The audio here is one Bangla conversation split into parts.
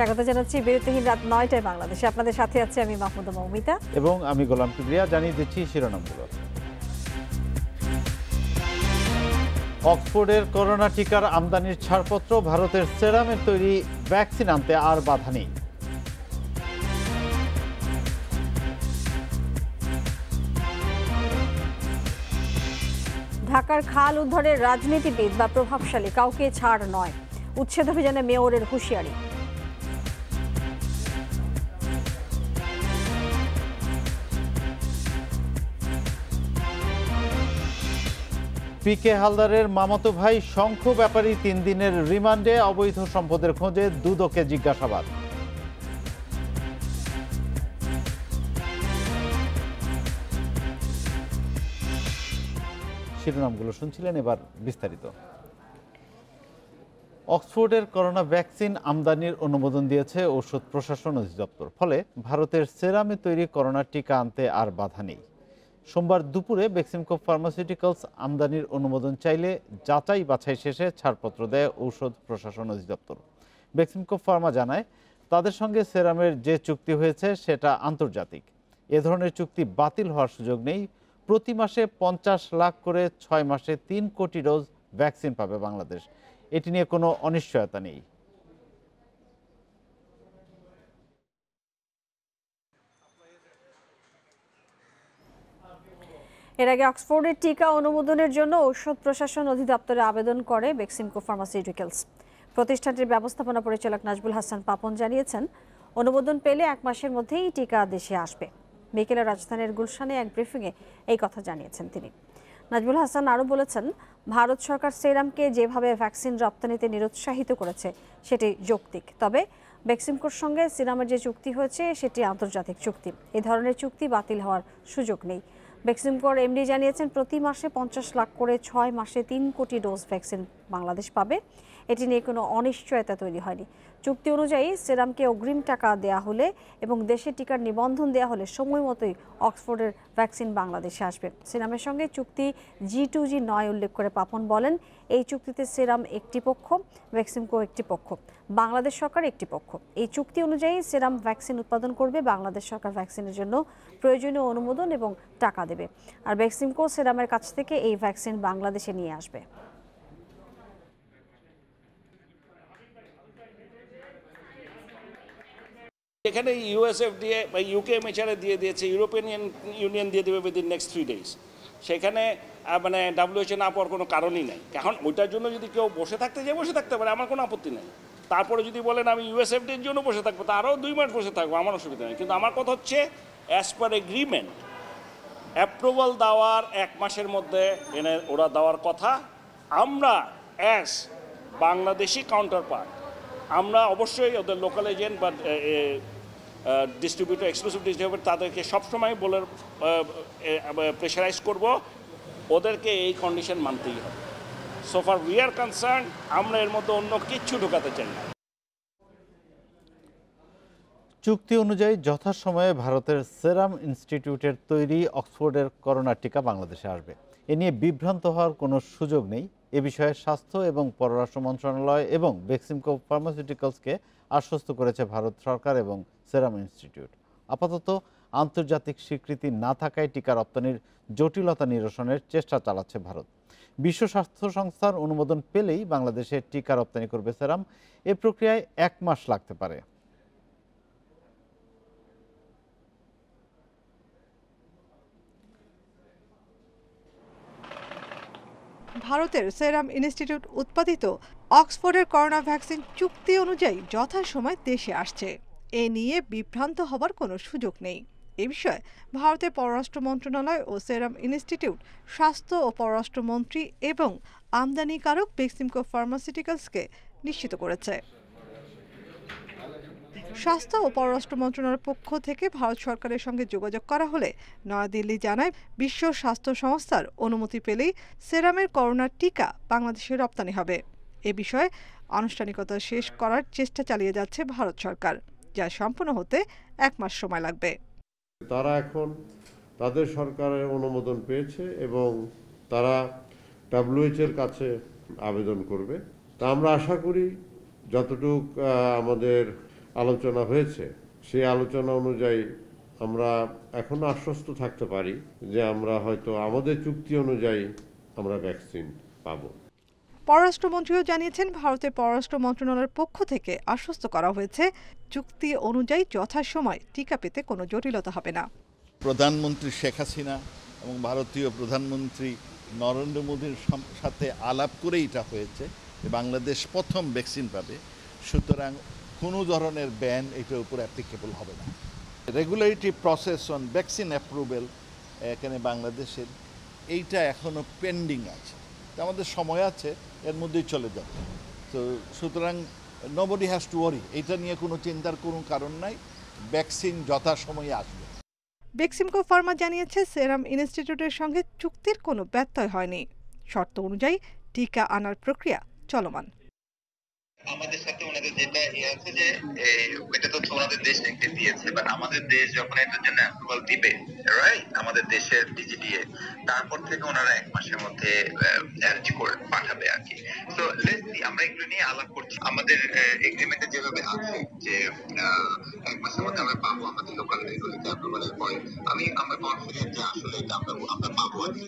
স্বাগত জানাচ্ছি বিরতিহীন রাত ৯টায় বাংলাদেশে। আপনাদের সাথে আছি আমি মাহমুদা মৌমিতা এবং আমি গোলাম কিবরিয়া। জানিয়ে দিচ্ছি শিরোনামগুলো। অক্সফোর্ডের করোনা টিকার আমদানির ছাড়পত্র, ভারতের সেরামের তৈরি ভ্যাকসিন আনতে আর বাধা নেই। ঢাকার খাল উদ্ধারের রাজনীতিবিদ বা প্রভাবশালী কাউকে ছাড় নয়, উচ্ছেদ অভিযানে মেয়রের হুঁশিয়ারি। পিকে হালদারের মামাতো ভাই শঙ্খ ব্যাপারী ৩ দিনের রিমান্ডে, অবৈধ সম্পদের খোঁজে দুদকে জিজ্ঞাসাবাদ। শিরোনামগুলো শুনছিলেন, এবার বিস্তারিত। অক্সফোর্ডের করোনা ভ্যাকসিন আমদানির অনুমোদন দিয়েছে ঔষধ প্রশাসন অধিদপ্তর। ফলে ভারতের সেরামে তৈরি করোনা টিকা আনতে আর বাধা নেই। সোমবার দুপুরে বেক্সিমকো ফার্মাসিউটিক্যালস আমদানির অনুমোদন চাইলে যাচাই বাছাই শেষে ছাড়পত্র দেয় ঔষধ প্রশাসন অধিদপ্তর। বেক্সিমকো ফার্মা জানায়, তাদের সঙ্গে সেরামের যে চুক্তি হয়েছে সেটা আন্তর্জাতিক। এ ধরনের চুক্তি বাতিল হওয়ার সুযোগ নেই। প্রতি মাসে 50 লাখ করে 6 মাসে 3 কোটি ডোজ ভ্যাকসিন পাবে বাংলাদেশ। এটি নিয়ে কোনো অনিশ্চয়তা নেই। এর আগে অক্সফোর্ডের টিকা অনুমোদনের জন্য ঔষধ প্রশাসন অধিদপ্তরে আবেদন করে বেক্সিমকো ফার্মাসিউটিক্যালস। প্রতিষ্ঠানটির ব্যবস্থাপনা পরিচালক নাজবুল হাসান পাপন জানিয়েছেন, অনুমোদন পেলে 1 মাসের মধ্যেই টিকা দেশে আসবে। বিকেলে রাজধানীর গুলশানে এক ব্রিফিংয়ে এই কথা জানিয়েছেন তিনি। নাজবুল হাসান আরও বলেছেন, ভারত সরকার সেরামকে যেভাবে ভ্যাকসিন রপ্তানিতে নিরুৎসাহিত করেছে সেটি যৌক্তিক। তবে বেক্সিমকোর সঙ্গে সিরামের যে চুক্তি হয়েছে সেটি আন্তর্জাতিক চুক্তি। এ ধরনের চুক্তি বাতিল হওয়ার সুযোগ নেই। বেক্সিমকোর এমডি জানিয়েছেন, প্রতি মাসে 50 লাখ করে 6 মাসে 3 কোটি ডোজ ভ্যাকসিন বাংলাদেশ পাবে। এটি নিয়ে কোনো অনিশ্চয়তা তৈরি হয়নি। চুক্তি অনুযায়ী সেরামকে অগ্রিম টাকা দেয়া হলে এবং দেশে টিকার নিবন্ধন দেওয়া হলে সময় মতোই অক্সফোর্ডের ভ্যাকসিন বাংলাদেশে আসবে। সেরামের সঙ্গে চুক্তি G2G নয় উল্লেখ করে পাপন বলেন, এই চুক্তিতে সেরাম একটি পক্ষ, বেক্সিমকো একটি পক্ষ, বাংলাদেশ সরকার একটি পক্ষ। এই চুক্তি অনুযায়ী সেরাম ভ্যাকসিন উৎপাদন করবে, বাংলাদেশ সরকার ভ্যাকসিনের জন্য প্রয়োজনীয় অনুমোদন এবং টাকা দেবে, আর বেক্সিমকো সেরামের কাছ থেকে এই ভ্যাকসিন বাংলাদেশে নিয়ে আসবে। এখানে ইউএসএফডিএ বা ইউকে মেচারে দিয়ে দিয়েছে, ইউরোপিয়ান ইউনিয়ন দিয়ে দেবে উইদিন নেক্সট 3 days। সেখানে মানে WHO না পাওয়ার কোনো কারণই নেই। এখন ওইটার জন্য যদি কেউ বসে থাকতে যায় বসে থাকতে পারে, আমার কোনো আপত্তি নেই। তারপরে যদি বলেন আমি ইউএসএফডির জন্য বসে থাকবো, তারও 2 মাস বসে থাকবো, আমার অসুবিধা নেই। কিন্তু আমার কথা হচ্ছে, অ্যাজ পার এগ্রিমেন্ট অ্যাপ্রুভাল দেওয়ার 1 মাসের মধ্যে এনে ওরা দেওয়ার কথা। আমরা অ্যাজ বাংলাদেশি কাউন্টার পার্ট, আমরা অবশ্যই ওদের লোকাল এজেন্ট বা ডিস্ট্রিবিউটর, এক্সক্লুসিভ ডিস্ট্রিবিউটর, তাদেরকে সবসময় বলে প্রেশারাইজ করব, ওদেরকে এই কন্ডিশন মানতেই হবে। So far we are concern, আমরা এর মধ্যে অন্য কিচ্ছু ঢোকাতে চাই না। চুক্তি অনুযায়ী যথাসময়ে ভারতের সেরাম ইনস্টিটিউটের তৈরি অক্সফোর্ডের করোনা টিকা বাংলাদেশে আসবে। এ নিয়ে বিভ্রান্ত হওয়ার কোনো সুযোগ নেই। এ বিষয়ে স্বাস্থ্য এবং পররাষ্ট্র মন্ত্রণালয় এবং বেক্সিমকো ফার্মাসিউটিক্যালসকে আশ্বস্ত করেছে ভারত সরকার এবং সেরাম ইনস্টিটিউট। আপাতত আন্তর্জাতিক স্বীকৃতি না থাকায় টিকা রপ্তানির জটিলতা নিরসনের চেষ্টা চালাচ্ছে ভারত। বিশ্ব স্বাস্থ্য সংস্থার অনুমোদন পেলেই বাংলাদেশে টিকা রপ্তানি করবে সেরাম। এ প্রক্রিয়ায় 1 মাস লাগতে পারে। ভারতের সেরাম ইনস্টিটিউট উৎপাদিত অক্সফোর্ডের করোনা ভ্যাকসিন চুক্তি অনুযায়ী যথাসময়ে দেশে আসছে। এ নিয়ে বিভ্রান্ত হবার কোনো সুযোগ নেই। এ বিষয়ে ভারতের পররাষ্ট্র মন্ত্রণালয় ও সেরাম ইনস্টিটিউট স্বাস্থ্য ও পররাষ্ট্রমন্ত্রী এবং আমদানিকারক বেক্সিমকো ফার্মাসিউটিক্যালসকে নিশ্চিত করেছে। স্বাস্থ্য ও পররাষ্ট্র মন্ত্রণালয়ের পক্ষ থেকে ভারত সরকারের সঙ্গে যোগাযোগ করা হলে নয়াদিল্লি জানায়, বিশ্ব স্বাস্থ্য সংস্থার অনুমতি পেলেই সেরামের করোনা টিকা বাংলাদেশে রপ্তানি হবে। এ বিষয়ে আনুষ্ঠানিকতা শেষ করার চেষ্টা চালিয়ে যাচ্ছে ভারত সরকার, যা সম্পূর্ণ হতে 1 মাস সময় লাগবে। তারা এখন তাদের সরকারের অনুমোদন পেয়েছে এবং তারা WHO এর কাছে আবেদন করবে। তা আমরা আশা করি যতটুক আমাদের আলোচনা হয়েছে, সেই আলোচনা অনুযায়ী আমরা এখনো আশ্বস্ত থাকতে পারি যে আমরা হয়তো আমাদের চুক্তি অনুযায়ী আমরা ভ্যাকসিন পাবো। পররাষ্ট্রমন্ত্রীও জানিয়েছেন, ভারতের পররাষ্ট্র মন্ত্রণালয়ের পক্ষ থেকে আশ্বস্ত করা হয়েছে চুক্তি অনুযায়ী যথাসময়ে টিকা পেতে কোনো জটিলতা হবে না। প্রধানমন্ত্রী শেখ হাসিনা এবং ভারতীয় প্রধানমন্ত্রী নরেন্দ্র মোদীর সাথে আলাপ করেই এটা হয়েছে যে বাংলাদেশ প্রথম ভ্যাকসিন পাবে, সুতরাং কোনো ধরনের ব্যান এটার উপর অ্যাপ্লিকেবল হবে না। Regulatory process on vaccine approval এখানে বাংলাদেশের এইটা এখনও পেন্ডিং আছে, আমাদের সময় আছে, এর মধ্যেই চলে যাবে। তো সুতরাং নোবডি হ্যাজ টু ওয়ারি, এইটা নিয়ে কোনো চিন্তার কোনো কারণ নাই, ভ্যাকসিন যথাসময়ে আসবে। বেক্সিমকো ফার্মা জানিয়েছে, সেরাম ইনস্টিটিউটের সঙ্গে চুক্তির কোনো ব্যত্যয় হয়নি। শর্ত অনুযায়ী টিকা আনার প্রক্রিয়া চলমান। আমাদের সাথে ওনাদের যেটা আছে যে এটা তো ওনাদের দেশ থেকে দিয়েছে, বাট আমাদের দেশ যখন এটার জন্য অ্যাপ্রুভাল দিবে, রাইট, আমাদের দেশের ডিজিডিএ, তারপর থেকে ওনারা 1 মাসের মধ্যে অ্যারেঞ্জ করে পাঠাবে আর কি। তো লেটস সি, আমরা এগুলো নিয়ে আলাপ করছি। আমাদের এগ্রিমেন্টে যেভাবে আছে যে 1 মাসের মধ্যে আমরা পাবো আমাদের লোকাল রেগুলেটরি অ্যাপ্রুভালের পরে, আমরা কনফিডেন্ট যে আসলে এটা আমরা পাবো আর কি।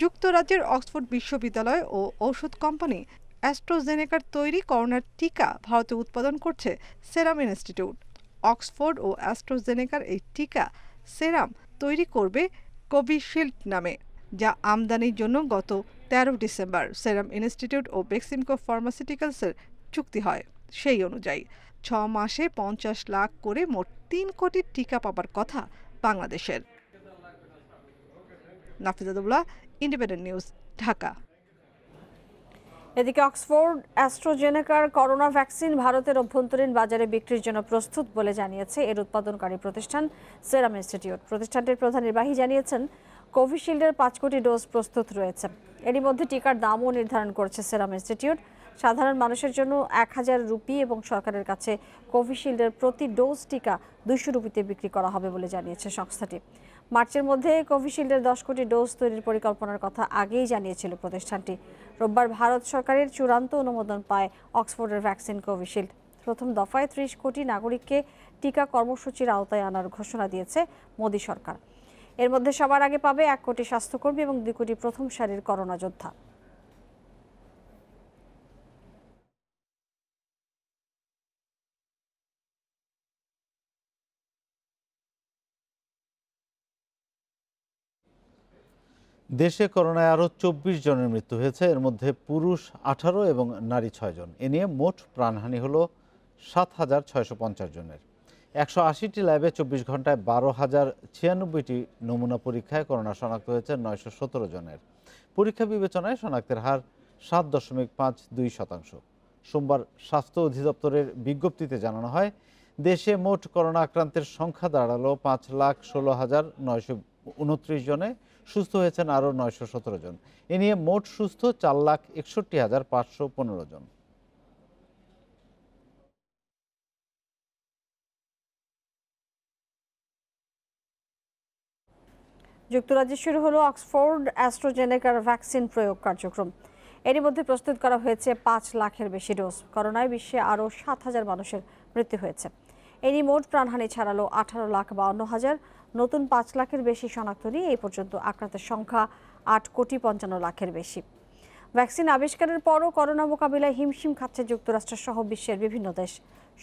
যুক্তরাজ্যের অক্সফোর্ড বিশ্ববিদ্যালয় ও ঔষধ কোম্পানি অ্যাস্ট্রাজেনেকার তৈরি করোনার টিকা ভারতে উৎপাদন করছে সেরাম ইনস্টিটিউট। অক্সফোর্ড ও অ্যাস্ট্রাজেনেকার এই টিকা সেরাম তৈরি করবে কোভিশিল্ড নামে, যা আমদানির জন্য গত 13 ডিসেম্বর সেরাম ইনস্টিটিউট ও বেক্সিমকো ফার্মাসিউটিক্যালসের চুক্তি হয়। সেই অনুযায়ী 6 মাসে 50 লাখ করে মোট 3 কোটি টিকা পাবার কথা বাংলাদেশের। নাফিজাতুল্লাহ, ইন্ডিপেন্ডেন্ট নিউজ, ঢাকা। এদিকে অক্সফোর্ড অ্যাস্ট্রাজেনেকার করোনা ভ্যাকসিন ভারতের অভ্যন্তরীণ বাজারে বিক্রির জন্য প্রস্তুত বলে জানিয়েছে এর উৎপাদনকারী প্রতিষ্ঠান সেরাম ইনস্টিটিউট। প্রতিষ্ঠানটির প্রধান নির্বাহী জানিয়েছেন, কোভিশিল্ডের 5 কোটি ডোজ প্রস্তুত রয়েছে। এরই মধ্যে টিকার দামও নির্ধারণ করেছে সেরাম ইনস্টিটিউট। সাধারণ মানুষের জন্য 1000 রুপি এবং সরকারের কাছে কোভিশিল্ডের প্রতি ডোজ টিকা 200 রুপিতে বিক্রি করা হবে বলে জানিয়েছে সংস্থাটি। মার্চের মধ্যে কোভিশিল্ডের 10 কোটি ডোজ তৈরির পরিকল্পনার কথা আগেই জানিয়েছিল প্রতিষ্ঠানটি। রোববার ভারত সরকারের চূড়ান্ত অনুমোদন পায় অক্সফোর্ডের ভ্যাকসিন কোভিশিল্ড। প্রথম দফায় 30 কোটি নাগরিককে টিকা কর্মসূচির আওতায় আনার ঘোষণা দিয়েছে মোদী সরকার। এর মধ্যে সবার আগে পাবে 1 কোটি স্বাস্থ্যকর্মী এবং 2 কোটি প্রথম সারির করোনা যোদ্ধা। দেশে করোনায় আরও 24 জনের মৃত্যু হয়েছে, এর মধ্যে পুরুষ 18 এবং নারী 6 জন। এ নিয়ে মোট প্রাণহানি হল 7,650 জনের। 180টি ল্যাবে 24 ঘন্টায় 12,096টি নমুনা পরীক্ষায় করোনা শনাক্ত হয়েছে 917 জনের। পরীক্ষা বিবেচনায় শনাক্তের হার 7.52%। সোমবার স্বাস্থ্য অধিদপ্তরের বিজ্ঞপ্তিতে জানানো হয়, দেশে মোট করোনা আক্রান্তের সংখ্যা দাঁড়ালো 5,16,929 জনে। সুস্থ হয়েছেন আরও 917 জন। এ নিয়ে মোট সুস্থ 4,61,515 জন। যুক্তরাজ্যে শুরু হলো অক্সফোর্ড অ্যাস্ট্রাজেনেকার ভ্যাকসিন প্রয়োগ কার্যক্রম। এরই মধ্যে প্রস্তুত করা হয়েছে 5 লাখের বেশি ডোজ। করোনায় বিশ্বে আরও 7,000 মানুষের মৃত্যু হয়েছে। এরই মোট প্রাণহানি ছাড়ালো 18,52,000। নতুন 5 লাখের বেশি শনাক্ত নিয়ে এই পর্যন্ত আক্রান্তের সংখ্যা 8,55,00,000-এর বেশি। ভ্যাকসিন আবিষ্কারের পরও করোনা মোকাবিলায় হিমশিম খাচ্ছে যুক্তরাষ্ট্র সহ বিশ্বের বিভিন্ন দেশ।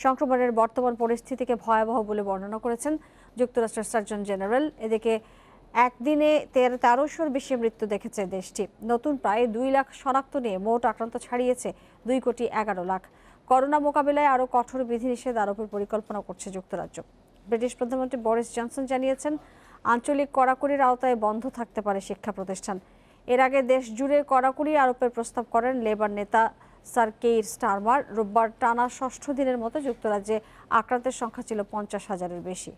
সংক্রমণের বর্তমান পরিস্থিতিকে ভয়াবহ বলে বর্ণনা করেছেন যুক্তরাষ্ট্রের সার্জন জেনারেল। এদিকে একদিনে 1300-র বেশি মৃত্যু দেখেছে দেশটি। নতুন প্রায় 2 লাখ শনাক্ত নিয়ে মোট আক্রান্ত ছাড়িয়েছে 2,11,00,000। করোনা মোকাবিলায় আরও কঠোর বিধিনিষেধ আরোপের পরিকল্পনা করছে যুক্তরাজ্য। ব্রিটিশ প্রধানমন্ত্রী বরিস জনসন জানিয়েছেন, আঞ্চলিক কড়াকড়ির আওতায় বন্ধ থাকতে পারে শিক্ষা প্রতিষ্ঠান। এর আগে দেশ জুড়ে কড়াকড়ি আরোপের প্রস্তাব করেন লেবার নেতা স্যার কেইর স্টারমার। রোববার টানা 6ষ্ঠ দিনের মতো যুক্তরাজ্যে আক্রান্তের সংখ্যা ছিল 50,000-এর বেশি।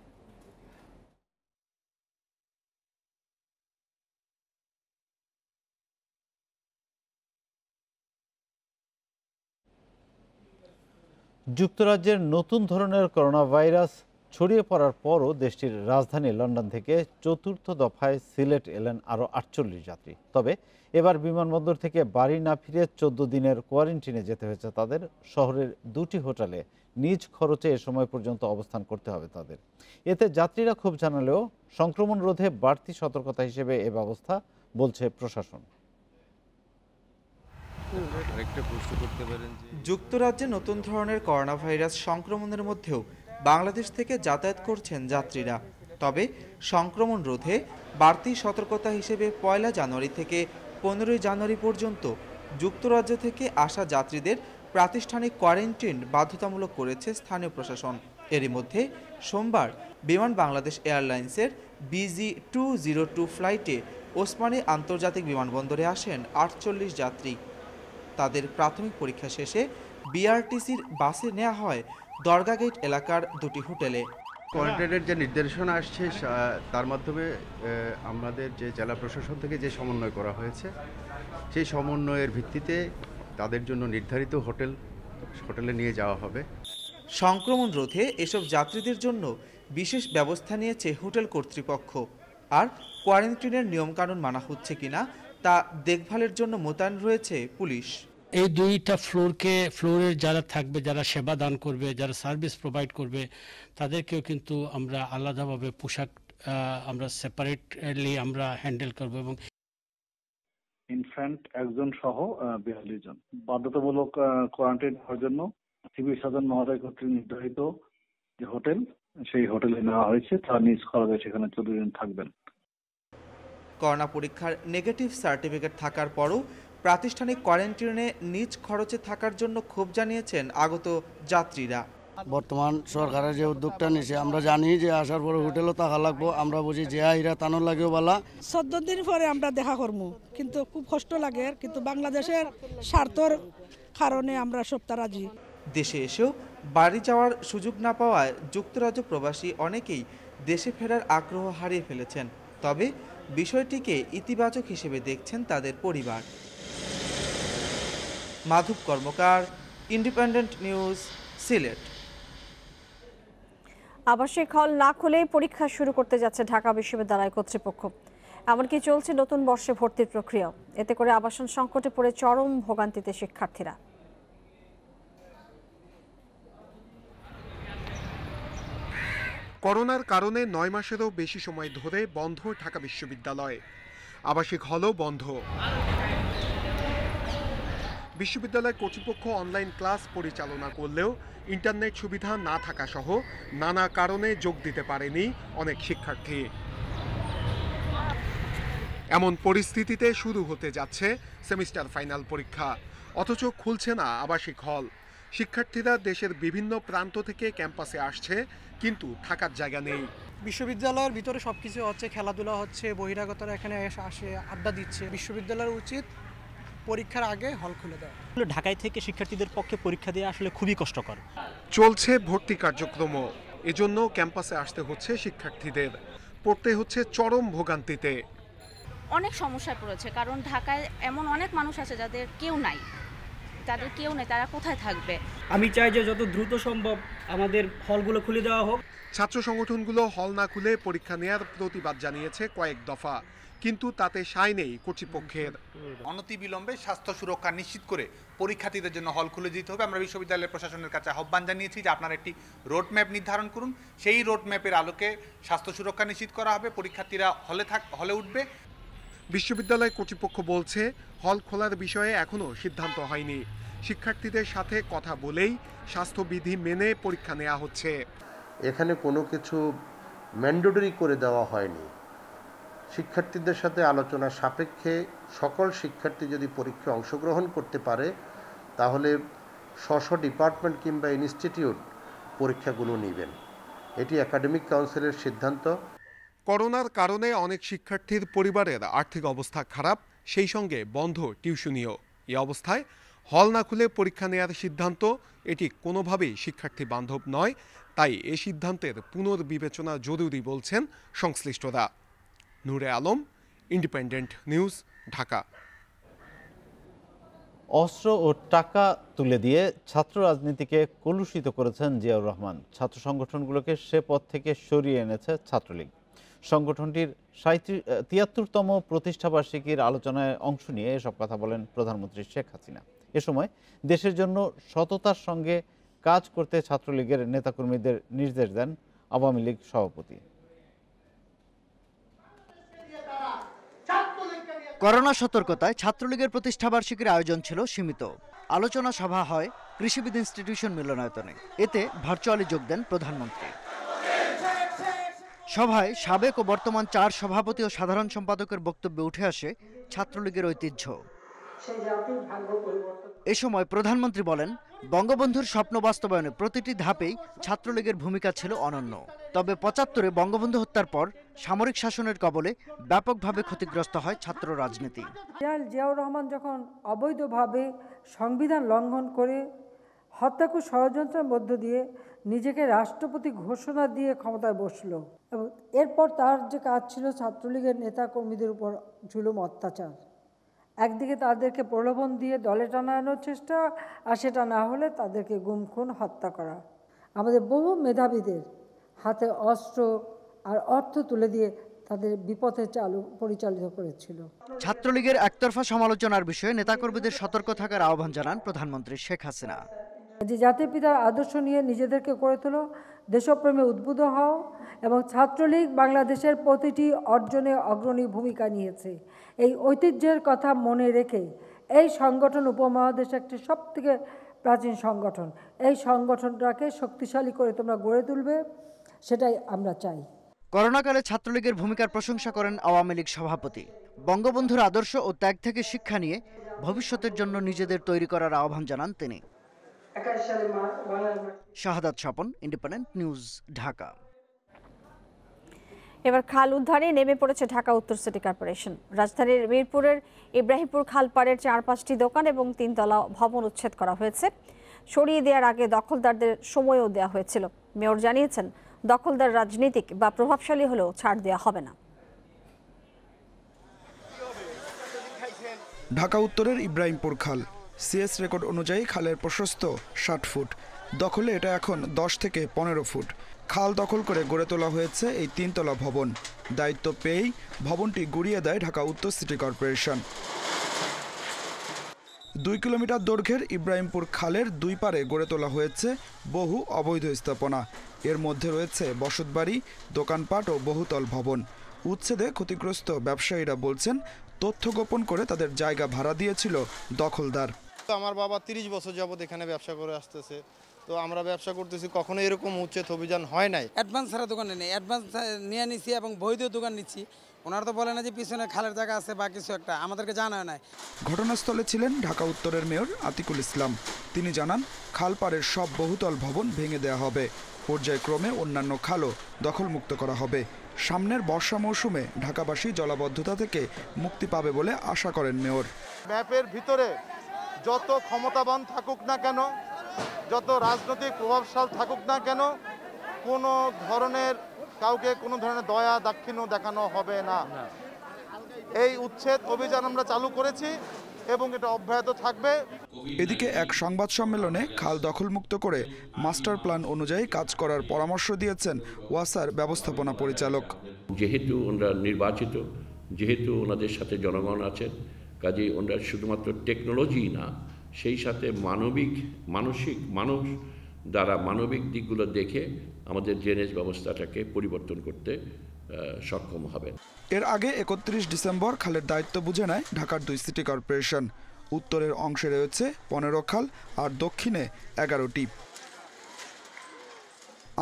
যুক্তরাজ্যের নতুন ধরনের করোনা ভাইরাস ছড়িয়ে পড়ার পরও দেশটির রাজধানী লন্ডন থেকে চতুর্থ দফায় সিলেট এলেন আরও 48 যাত্রী। তবে এবার বিমানবন্দর থেকে বাড়ি না ফিরে 14 দিনের কোয়ারেন্টিনে যেতে হয়েছে তাদের। শহরের 2টি হোটেলে নিজ খরচে এ সময় পর্যন্ত অবস্থান করতে হবে তাদের। এতে যাত্রীরা ক্ষোভ জানালেও সংক্রমণ রোধে বাড়তি সতর্কতা হিসেবে এ ব্যবস্থা বলছে প্রশাসন। যুক্তরাজ্যে নতুন ধরনের করোনা ভাইরাস সংক্রমণের মধ্যেও বাংলাদেশ থেকে যাতায়াত করছেন যাত্রীরা। তবে সংক্রমণ রোধে বাড়তি সতর্কতা হিসেবে 1 জানুয়ারি থেকে 15 জানুয়ারি পর্যন্ত যুক্তরাজ্য থেকে আসা যাত্রীদের প্রাতিষ্ঠানিক কোয়ারেন্টিন বাধ্যতামূলক করেছে স্থানীয় প্রশাসন। এরই মধ্যে সোমবার বিমান বাংলাদেশ এয়ারলাইন্সের BG202 ফ্লাইটে ওসমানী আন্তর্জাতিক বিমানবন্দরে আসেন 48 যাত্রী। তাদের প্রাথমিক পরীক্ষা শেষে বিআরটিসির বাসে নেওয়া হয় দরগা গেট এলাকার 2টি হোটেলে। কোয়ারেন্টাইনের যে নির্দেশনা আসছে তার মাধ্যমে আমাদের যে জেলা প্রশাসন থেকে যে সমন্বয় করা হয়েছে সেই সমন্বয়ের ভিত্তিতে তাদের জন্য নির্ধারিত হোটেলে নিয়ে যাওয়া হবে। সংক্রমণ রোধে এসব যাত্রীদের জন্য বিশেষ ব্যবস্থা নিয়েছে হোটেল কর্তৃপক্ষ। আর কোয়ারেন্টিনের নিয়মকানুন মানা হচ্ছে কিনা তা দেখভালের জন্য মোতায়েন রয়েছে পুলিশ। এই 2টা ফ্লোরের যারা থাকবে, যারা সেবা দান করবে, যারা সার্ভিস প্রোভাইড করবে, তাদেরকেও কিন্তু আমরা আলাদাভাবে পোশাক আমরা সেপারেটলি আমরা হ্যান্ডেল করব। এবং ইনফ্যান্ট একজন সহ 42 জন বাধ্যতামূলক কোয়ারেন্টাইন হওয়ার জন্য সিভিল সার্জন মহোদয় কর্তৃক নির্ধারিত যে হোটেল, সেই হোটেলে নেওয়া হয়েছে। তার নিজ খরচে সেখানে 14 দিন থাকবেন। করোনা পরীক্ষার নেগেটিভ সার্টিফিকেট থাকার পরও প্রাতিষ্ঠানিক কোয়ারেন্টিনে নিজ খরচে থাকার জন্য ক্ষোভ জানিয়েছেন আগত যাত্রীরা। বর্তমান সরকারের যে উদ্যোগটা নিয়েছে, আমরা জানি যে আসার পরে হোটেলও থাকা লাগবো, আমরা বুঝি যে আইরা তানো লাগেও বলা 14 দিন পরে আমরা দেখা করবো, কিন্তু খুব কষ্ট লাগে। কিন্তু বাংলাদেশের স্বার্থর কারণে আমরা সবটা রাজি। দেশে এসেও বাড়ি যাওয়ার সুযোগ না পাওয়ায় যুক্তরাজ্য প্রবাসী অনেকেই দেশে ফেরার আগ্রহ হারিয়ে ফেলেছেন। তবে বিষয়টিকে ইতিবাচক হিসেবে দেখছেন তাদের পরিবার। মাধব কর্মকার, ইন্ডিপেন্ডেন্ট নিউজ, সিলেট। আবাসিক হল না খুলেই পরীক্ষা শুরু করতে যাচ্ছে ঢাকা বিশ্ববিদ্যালয় কর্তৃপক্ষ। এমনকি চলছে নতুন বর্ষে ভর্তির প্রক্রিয়াও। এতে করে আবাসন সংকটে পড়ে চরম ভোগান্তিতে শিক্ষার্থীরা। করোনার কারণে 9 মাসেরও বেশি সময় ধরে বন্ধ ঢাকা বিশ্ববিদ্যালয়। আবাসিক হলও বন্ধ। বিশ্ববিদ্যালয় কর্তৃপক্ষ অনলাইন ক্লাস পরিচালনা করলেও ইন্টারনেট সুবিধা না থাকা সহ নানা কারণে যোগ দিতে পারেনি অনেক শিক্ষার্থী। এমন পরিস্থিতিতে শুরু হতে যাচ্ছে সেমিস্টার ফাইনাল পরীক্ষা, অথচ খুলছে না আবাসিক হল। শিক্ষার্থীরা দেশের বিভিন্ন প্রান্ত থেকে ক্যাম্পাসে আসছে, কিন্তু থাকার জায়গা নেই। বিশ্ববিদ্যালয়ের ভিতরে সবকিছু হচ্ছে, খেলাধুলা হচ্ছে, বহিরাগতরা এখানে আসে আড্ডা দিচ্ছে। বিশ্ববিদ্যালয়ের উচিত পরীক্ষার আগে হল খুলে দেওয়া। ঢাকায় থেকে শিক্ষার্থীদের পক্ষে পরীক্ষা দেওয়া আসলে খুবই কষ্টকর। চলছে ভর্তি কার্যক্রম, এজন্য ক্যাম্পাসে আসতে হচ্ছে শিক্ষার্থীদের, পড়তে হচ্ছে চরম ভোগান্তিতে। অনেক সমস্যায় পড়েছে, কারণ ঢাকায় এমন অনেক মানুষ আছে যাদের কেউ নাই, তারা কোথায় থাকবে। আমি চাই যে যত দ্রুত সম্ভব আমাদের হলগুলো খুলে দেওয়া হোক। ছাত্র সংগঠনগুলো হল না খুলে পরীক্ষা নেয়ার প্রতিবাদ জানিয়েছে কয়েক দফা, কিন্তু তাতে সায় নেই কর্তৃপক্ষের। অনতিবিলম্বে স্বাস্থ্য সুরক্ষা নিশ্চিত করে পরীক্ষার্থীদের জন্য হল খুলে দিতে হবে। আমরা বিশ্ববিদ্যালয়ের প্রশাসনের কাছে আহ্বান জানিয়েছি যে আপনারা একটি রোডম্যাপ নির্ধারণ করুন, সেই রোডম্যাপের আলোকে স্বাস্থ্য সুরক্ষা নিশ্চিত করা হবে, পরীক্ষার্থীরা হলে উঠবে। বিশ্ববিদ্যালয় কর্তৃপক্ষ বলছে হল খোলার বিষয়ে এখনো সিদ্ধান্ত হয়নি। শিক্ষার্থীদের সাথে কথা বলেই স্বাস্থ্যবিধি মেনে পরীক্ষা নেওয়া হচ্ছে। এখানে কোনো কিছু ম্যান্ডেটরি করে দেওয়া হয়নি। শিক্ষার্থীদের সাথে আলোচনা সাপেক্ষে সকল শিক্ষার্থী যদি পরীক্ষায় অংশগ্রহণ করতে পারে, তাহলে স্ব ডিপার্টমেন্ট কিংবা ইনস্টিটিউট পরীক্ষাগুলো নেবেন। এটি একাডেমিক কাউন্সিলের সিদ্ধান্ত। করোনার কারণে অনেক শিক্ষার্থীর পরিবারের আর্থিক অবস্থা খারাপ, সেই সঙ্গে বন্ধ টিউশনিও। এই অবস্থায় হল না খুলে পরীক্ষা নেওয়ার সিদ্ধান্ত এটি কোনোভাবেই শিক্ষার্থী বান্ধব নয়। তাই এ সিদ্ধান্তের পুনর্বিবেচনা জরুরি বলছেন সংশ্লিষ্টরা। নূরে আলম, ইন্ডিপেন্ডেন্ট নিউজ, ঢাকা। অস্ত্র ও টাকা তুলে দিয়ে ছাত্র রাজনীতিকে কলুষিত করেছেন জিয়াউর রহমান। ছাত্র সংগঠনগুলোকে সে পথ থেকে সরিয়ে এনেছে ছাত্রলীগ। সংগঠনটির ৭৩তম প্রতিষ্ঠাবার্ষিকীর আলোচনায় অংশ নিয়ে এসব কথা বলেন প্রধানমন্ত্রী শেখ হাসিনা। এ সময় দেশের জন্য সততার সঙ্গে কাজ করতে ছাত্রলীগের নেতাকর্মীদের নির্দেশ দেন আওয়ামী লীগ সভাপতি। করোনা সতর্কতায় ছাত্রলীগের প্রতিষ্ঠাবার্ষিকীর আয়োজন ছিল সীমিত। আলোচনা সভা হয় কৃষিবিদ ইনস্টিটিউশন মিলনায়তনে। এতে ভার্চুয়ালি যোগ দেন প্রধানমন্ত্রী। সভায় সাবেক ও বর্তমান 4 সভাপতি ও সাধারণ সম্পাদকের বক্তব্যে উঠে আসে ছাত্রলীগের ঐতিহ্য। এ সময় প্রধানমন্ত্রী বলেন, বঙ্গবন্ধুর স্বপ্ন বাস্তবায়নে প্রতিটি ধাপেই ছাত্রলীগের ভূমিকা ছিল অনন্য। তবে ৭৫-এ বঙ্গবন্ধু হত্যার পর সামরিক শাসনের কবলে ব্যাপকভাবে ক্ষতিগ্রস্ত হয় ছাত্র রাজনীতি। জিয়াউর রহমান যখন অবৈধভাবে সংবিধান লঙ্ঘন করে হত্যাকে ষড়যন্ত্রের মধ্য দিয়ে নিজেকে রাষ্ট্রপতি ঘোষণা দিয়ে ক্ষমতায় বসলো, এবং এরপর তার যে কাজ ছিল ছাত্রলীগের নেতা কর্মীদের উপর জুলুম অত্যাচার। একদিকে তাদেরকে প্রলোভন দিয়ে দলে টানানোর চেষ্টা, আর সেটা না হলে তাদেরকে গুম খুন হত্যা করা। আমাদের বহু মেধাবীদের হাতে অস্ত্র আর অর্থ তুলে দিয়ে তাদের বিপথে পরিচালিত করেছিল। ছাত্রলীগের একতরফা সমালোচনার বিষয়ে নেতাকর্মীদের সতর্ক থাকার আহ্বান জানান প্রধানমন্ত্রী শেখ হাসিনা। যে জাতির পিতার আদর্শ নিয়ে নিজেদেরকে করে তোলো, দেশপ্রেমে উদ্বুদ্ধ হও, এবং ছাত্রলীগ বাংলাদেশের প্রতিটি অর্জনে অগ্রণী ভূমিকা নিয়েছে। এই ঐতিহ্যের কথা মনে রেখে এই সংগঠন উপমহাদেশে একটি সবথেকে প্রাচীন সংগঠন, এই সংগঠনটাকে শক্তিশালী করে তোমরা গড়ে তুলবে, সেটাই আমরা চাই। করোনাকালে ছাত্রলীগের ভূমিকার প্রশংসা করেন আওয়ামী লীগ সভাপতি। বঙ্গবন্ধুর আদর্শ ও ত্যাগ থেকে শিক্ষা নিয়ে ভবিষ্যতের জন্য নিজেদের তৈরি করার আহ্বান জানান তিনি। শাহাদাত স্বপন, ইন্ডিপেন্ডেন্ট নিউজ, ঢাকা। এবার খাল উদ্ধারে নেমে পড়েছে ঢাকা উত্তর সিটি কর্পোরেশন। রাজধানীর মিরপুরের ইব্রাহিমপুর খালপাড়ের ৪-৫টি দোকান এবং 3তলা ভবন উচ্ছেদ করা হয়েছে। সরিয়ে দেওয়ার আগে দখলদারদের সময়ও দেওয়া হয়েছিল। মেয়র জানিয়েছেন, দখলদার রাজনীতিক বা প্রভাবশালী হলেও ছাড় দেওয়া হবে না। ঢাকা উত্তরের ইব্রাহিমপুর খাল, সিএস রেকর্ড অনুযায়ী খালের প্রশস্ত 60 ফুট, দখলে এটা এখন 10 থেকে 15 ফুট। খাল দখল করে গড়ে তোলা হয়েছে এই 3তলা ভবন। দায়িত্ব পেয়েই ভবনটি গুড়িয়ে দেয় ঢাকা উত্তর সিটি কর্পোরেশন। 2 কিলোমিটার দৈর্ঘ্যের ইব্রাহিমপুর খালের 2 পারে গড়ে তোলা হয়েছে বহু অবৈধ স্থাপনা। এর মধ্যে রয়েছে বসতবাড়ি, দোকানপাট ও বহুতল ভবন। উচ্ছেদে ক্ষতিগ্রস্ত ব্যবসায়ীরা বলছেন, তথ্য গোপন করে তাদের জায়গা ভাড়া দিয়েছিল দখলদার। আমার বাবা 30 বছর যাবত এখানে ব্যবসা করে আসতেছে, তো আমরা ব্যবসা করতেছি, কখনো এরকম উচ্ছেদ অভিযান হয় নাই। অ্যাডভান্স ছাড়া দোকানে নেই, অ্যাডভান্স নিয়ে নিচ্ছি এবং বৈধ দোকান নিচ্ছি। ওনারা তো বলে না যে পিছনে খালের জায়গা আছে বা কিছু একটা, আমাদেরকে জানায় নাই। ঘটনাস্থলে ছিলেন ঢাকা উত্তরের মেয়র আতিকুল ইসলাম। তিনি জানান, খালপাড়ের সব বহুতল ভবন ভেঙে দেওয়া হবে। পর্যায়ক্রমে অন্যান্য খালও দখলমুক্ত করা হবে। সামনের বর্ষা মৌসুমে ঢাকাবাসী জলাবদ্ধতা থেকে মুক্তি পাবে বলে আশা করেন মেয়র। ম্যাপের ভিতরে যত ক্ষমতাবান থাকুক না কেন, যত রাজনৈতিক প্রভাবশাল থাকুক না কেন, কোনো ধরনের কাউকে কোনো ধরনের দয়া দাক্ষিণ্য দেখানো হবে না। এই উচ্ছেদ অভিযান আমরা চালু করেছি এবং এটা অব্যাহত থাকবে। এদিকে এক সংবাদ সম্মেলনে খাল দখলমুক্ত করে মাস্টার প্ল্যান অনুযায়ী কাজ করার পরামর্শ দিয়েছেন ওয়াসার ব্যবস্থাপনা পরিচালক। যেহেতু ওনারা নির্বাচিত, যেহেতু ওনাদের সাথে জনগণ আছেন, কাজেই ওনারা শুধুমাত্র টেকনোলজি না, সেই সাথে মানুষ দ্বারা মানবিক দিকগুলো দেখে আমাদের ড্রেনেজ ব্যবস্থাটাকে পরিবর্তন করতে সক্ষম হবেন। এর আগে 31 ডিসেম্বর খালের দায়িত্ব বুঝে নেয় ঢাকার 2 সিটি কর্পোরেশন। উত্তরের অংশে রয়েছে 15 খাল আর দক্ষিণে 11টি।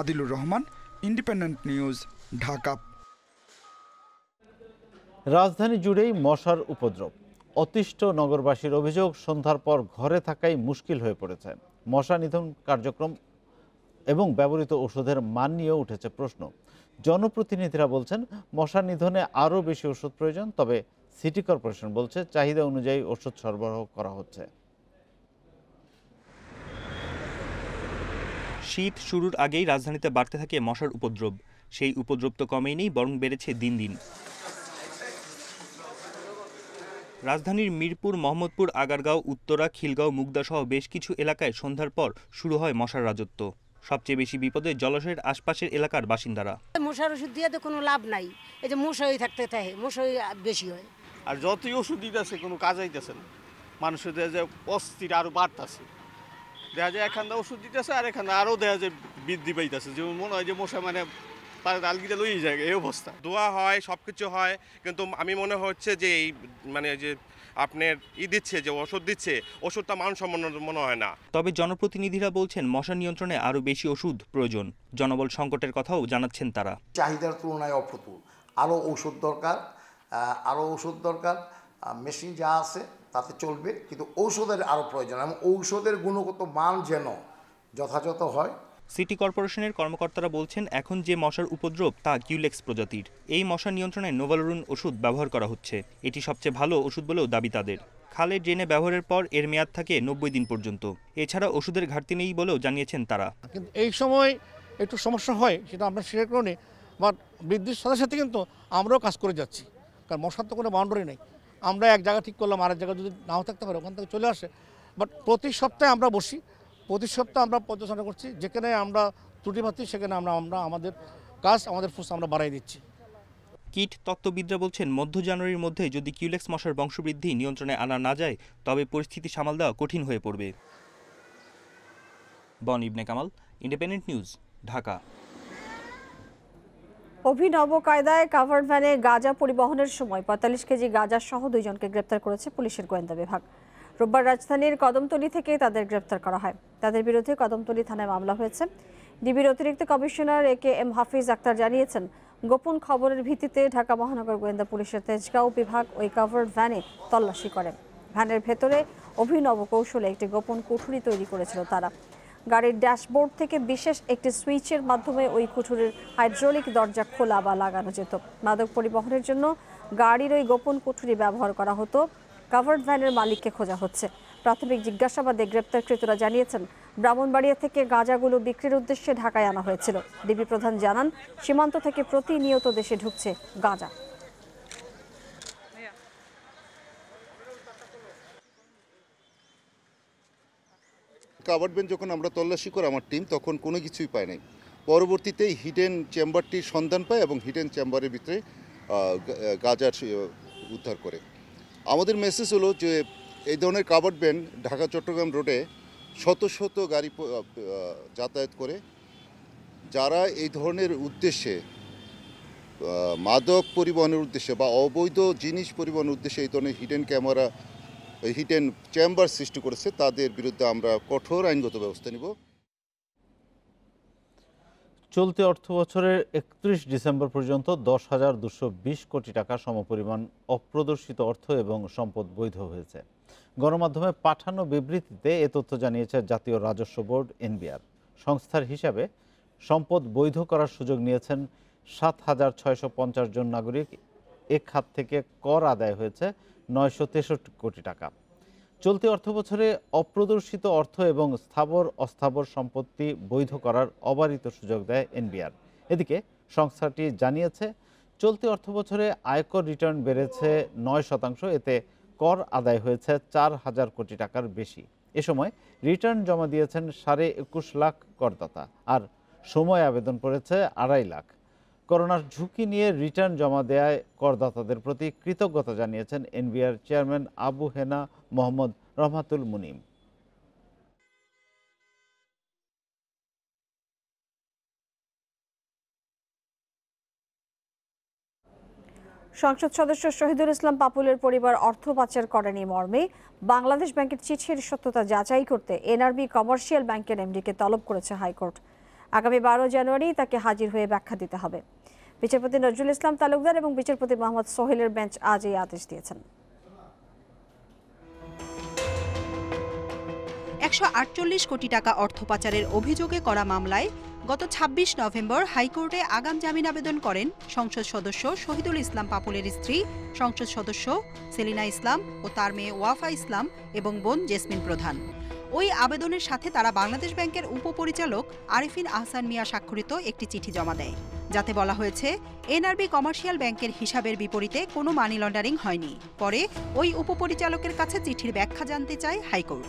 Adilur Rahman, independent news, Dhaka. রাজধানী জুড়েই মশার উপদ্রব। অতিষ্ঠ নগরবাসীর অভিযোগ, সন্ধ্যার পর ঘরে থাকাই মুশকিল হয়ে পড়েছে। মশা নিধন কার্যক্রম এবং ব্যবহৃত ওষুধের মান নিয়েও উঠেছে প্রশ্ন। জনপ্রতিনিধিরা বলছেন, মশা নিধনে আরও বেশি ওষুধ প্রয়োজন, তবে সিটি কর্পোরেশন বলছে চাহিদা অনুযায়ী ওষুধ সরবরাহ করা হচ্ছে। শীত শুরুর আগেই রাজধানীতে বাড়তে থাকে মশার উপদ্রব। সেই উপদ্রব তো কমেই নেই, বরং বেড়েছে দিন দিন। রাজধানীর মিরপুর, মোহাম্মদপুর, আগারগাঁও, উত্তরা, খিলগাঁও, মুগদা সহ বেশ কিছু এলাকায় সন্ধ্যার পর শুরু হয় মশার রাজত্ব। সবচেয়ে বেশি বিপদে জলাশয়ের আশপাশের এলাকার বাসিন্দারা। মশার ওষুধ দিয়ে তো কোনো লাভ নাই, এই যে মশাই থাকতে থাকে, মশাই বেশি হয়। আর যতই ওষুধ দিতেছে কোনো কাজ আইতেছে না, মানুষের দেখা যায় অস্থির আরো বাড়তেছে। দেখা যায় এখানটা ওষুধ দিতেছে আর এখানে আরো দেখা যায় বৃদ্ধি পাইতেছে, যেমন মনে হয় যে মশা মানে তার আলগিটা লইয়ে যায় এই অবস্থা। দোয়া হয়, সবকিছু হয়, কিন্তু আমি মনে হচ্ছে যে এই মানে যে আপনার দিচ্ছে, যে ওষুধ দিচ্ছে, ওষুধটা মানসম্পন্ন মনে হয় না। তবে জনপ্রতিনিধিরা বলছেন মশা নিয়ন্ত্রণে আরও বেশি ওষুধ প্রয়োজন। জনবল সংকটের কথাও জানাচ্ছেন তারা। চাহিদার তুলনায় অপ্রতুল, আরও ঔষধ দরকার, মেশিন যা আছে তাতে চলবে, কিন্তু ঔষধের আরও প্রয়োজন এবং ঔষধের গুণগত মান যেন যথাযথ হয়। সিটি কর্পোরেশনের কর্মকর্তারা বলছেন এখন যে মশার উপদ্রব তা কিউলেক্স প্রজাতির। এই মশা নিয়ন্ত্রণে নোভালুরন ওষুধ ব্যবহার করা হচ্ছে। এটি সবচেয়ে ভালো ওষুধ বলেও দাবি তাদের। খালে ড্রেনে ব্যবহারের পর এর মেয়াদ থাকে 90 দিন পর্যন্ত। এছাড়া ওষুধের ঘাটতি নেই বলেও জানিয়েছেন তারা। কিন্তু এই সময় একটু সমস্যা হয়, সেটা আমরা স্বীকার করি, বাট বৃদ্ধির সাথে সাথে কিন্তু আমরাও কাজ করে যাচ্ছি, কারণ মশার তো কোনো বাউন্ডারি নেই। আমরা এক জায়গা ঠিক করলাম, আরেক জায়গায় যদি নাও থাকতে পারে ওখান থেকে চলে আসে। বাট প্রতি সপ্তাহে আমরা বসি, প্রতি সপ্তাহে আমরা পর্যালোচনা করছি, যেখানে আমরা ত্রুটি পাচ্ছি সেখানে আমরা আমাদের কাজ, আমাদের ফোর্স আমরা বাড়াই দিচ্ছি। কীট তত্ত্ববিদরা বলছেন মধ্য জানুয়ারির মধ্যে যদি কিউলেক্স মশার বংশবৃদ্ধি নিয়ন্ত্রণে আনা না যায় তবে পরিস্থিতি সামাল দেওয়া কঠিন হয়ে পড়বে। বন ইবনে কামাল, ইন্ডিপেন্ডেন্ট নিউজ, ঢাকা। অভিনব কায়দায় কাভার্ড ভ্যানে গাঁজা পরিবহনের সময় 45 কেজি গাঁজা সহ 2 জনকে গ্রেপ্তার করেছে পুলিশের গোয়েন্দা বিভাগ। রোববার রাজধানীর কদমতলী থেকে তাদের গ্রেপ্তার করা হয়। তাদের বিরুদ্ধে কদমতলী থানায় মামলা হয়েছে। ডিবির অতিরিক্ত কমিশনার AKM হাফিজ আক্তার জানিয়েছেন, গোপন খবরের ভিত্তিতে ঢাকা মহানগর গোয়েন্দা পুলিশের তেজগাঁও বিভাগ ওই কাভার্ড ভ্যানে তল্লাশি করে। ভ্যানের ভেতরে অভিনব কৌশলে একটি গোপন কুঠুরি তৈরি করেছিল তারা। গাড়ির ড্যাশবোর্ড থেকে বিশেষ একটি সুইচের মাধ্যমে ওই কুঠুরির হাইড্রোলিক দরজা খোলা বা লাগানো যেত। মাদক পরিবহনের জন্য গাড়ির ওই গোপন কুঠুরি ব্যবহার করা হতো। কাভার্ড ভ্যানের মালিককে খোঁজা হচ্ছে। প্রাথমিক জিজ্ঞাসাবাদে গ্রেপ্তারকৃতরা জানিয়েছেন, ব্রাহ্মণবাড়িয়া থেকে গাঁজাগুলো বিক্রির উদ্দেশ্যে ঢাকায় আনা হয়েছিল। ডিবি প্রধান জানান, সীমান্ত থেকে প্রতিনিয়ত দেশে ঢুকছে গাঁজা। কাভার্ড ভ্যান যখন আমরা তল্লাশি করে আমার টিম, তখন কোনো কিছুই পায় নাই। পরবর্তীতে হিডেন চেম্বারটির সন্ধান পায় এবং হিডেন চেম্বারের ভিতরে গাঁজা উদ্ধার করে। আমাদের মেসেজ হলো যে এই ধরনের কাভার্ড ভ্যান ঢাকা চট্টগ্রাম রোডে শত শত গাড়ি যাতায়াত করে। যারা এই ধরনের উদ্দেশ্যে মাদক পরিবহনের উদ্দেশ্যে বা অবৈধ জিনিস পরিবহনের উদ্দেশ্যে এই ধরনের হিডেন চেম্বার সৃষ্টি করেছে, তাদের বিরুদ্ধে আমরা কঠোর আইনগত ব্যবস্থা নিব। চলতি অর্থ বছরের 31 ডিসেম্বর পর্যন্ত 10,220 কোটি টাকা সমপরিমাণ অপ্রদর্শিত অর্থ এবং সম্পদ বৈধ হয়েছে। গণমাধ্যমে পাঠানো বিবৃতিতে এ তথ্য জানিয়েছে জাতীয় রাজস্ব বোর্ড NBR। সংস্থার হিসাবে সম্পদ বৈধ করার সুযোগ নিয়েছেন 7,650 জন নাগরিক। এ খাত থেকে কর আদায় হয়েছে 963 কোটি টাকা। চলতি অর্থবছরে অপ্রদর্শিত অর্থ এবং স্থাবর অস্থাবর সম্পত্তি বৈধ করার অবারিত সুযোগ দেয় NBR। এদিকে সংস্থাটি জানিয়েছে, চলতি অর্থবছরে আয়কর রিটার্ন বেড়েছে 9%। এতে কর আদায় হয়েছে 4,000 কোটি টাকার বেশি। এ সময় রিটার্ন জমা দিয়েছেন 21.5 লাখ করদাতা, আর সময় আবেদন করেছে 2.5 লাখ। করোনার ঝুঁকি নিয়ে রিটার্ন জমা দেয়ায় করদাতাদের প্রতি কৃতজ্ঞতা জানিয়েছেন NBR চেয়ারম্যান আবু হেনা মোহাম্মদ রহমাতুল মুনিম। সংসদ সদস্য শহীদুল ইসলাম পাপুলের পরিবার অর্থ পাচার করেনি মর্মে বাংলাদেশ ব্যাংকের চিঠির সত্যতা যাচাই করতে NRB কমার্শিয়াল ব্যাংকের MD-কে তলব করেছে হাইকোর্ট। আগামী 12 জানুয়ারি তাকে হাজির হয়ে ব্যাখ্যা দিতে হবে। বিচারপতি নজরুল ইসলাম তালুকদার এবং বিচারপতি মোহাম্মদ সোহেলের বেঞ্চ আজ এই আদেশ দিয়েছেন। 148 কোটি টাকা অর্থ পাচারের অভিযোগে করা মামলায় গত 26 নভেম্বর হাইকোর্টে আগাম জামিন আবেদন করেন সংসদ সদস্য শহীদুল ইসলাম পাপুলের স্ত্রী, সংসদ সদস্য সেলিনা ইসলাম ও তার মেয়ে ওয়াফা ইসলাম এবং বোন জেসমিন প্রধান। ওই আবেদনের সাথে তারা বাংলাদেশ ব্যাংকের উপপরিচালক আরিফিন আহসান মিয়া স্বাক্ষরিত একটি চিঠি জমা দেয়, যাতে বলা হয়েছে এনআরবি কমার্শিয়াল ব্যাংকের হিসাবের বিপরীতে কোনো মানি লন্ডারিং হয়নি। পরে ওই উপপরিচালকের কাছে চিঠির ব্যাখ্যা জানতে চায় হাইকোর্ট।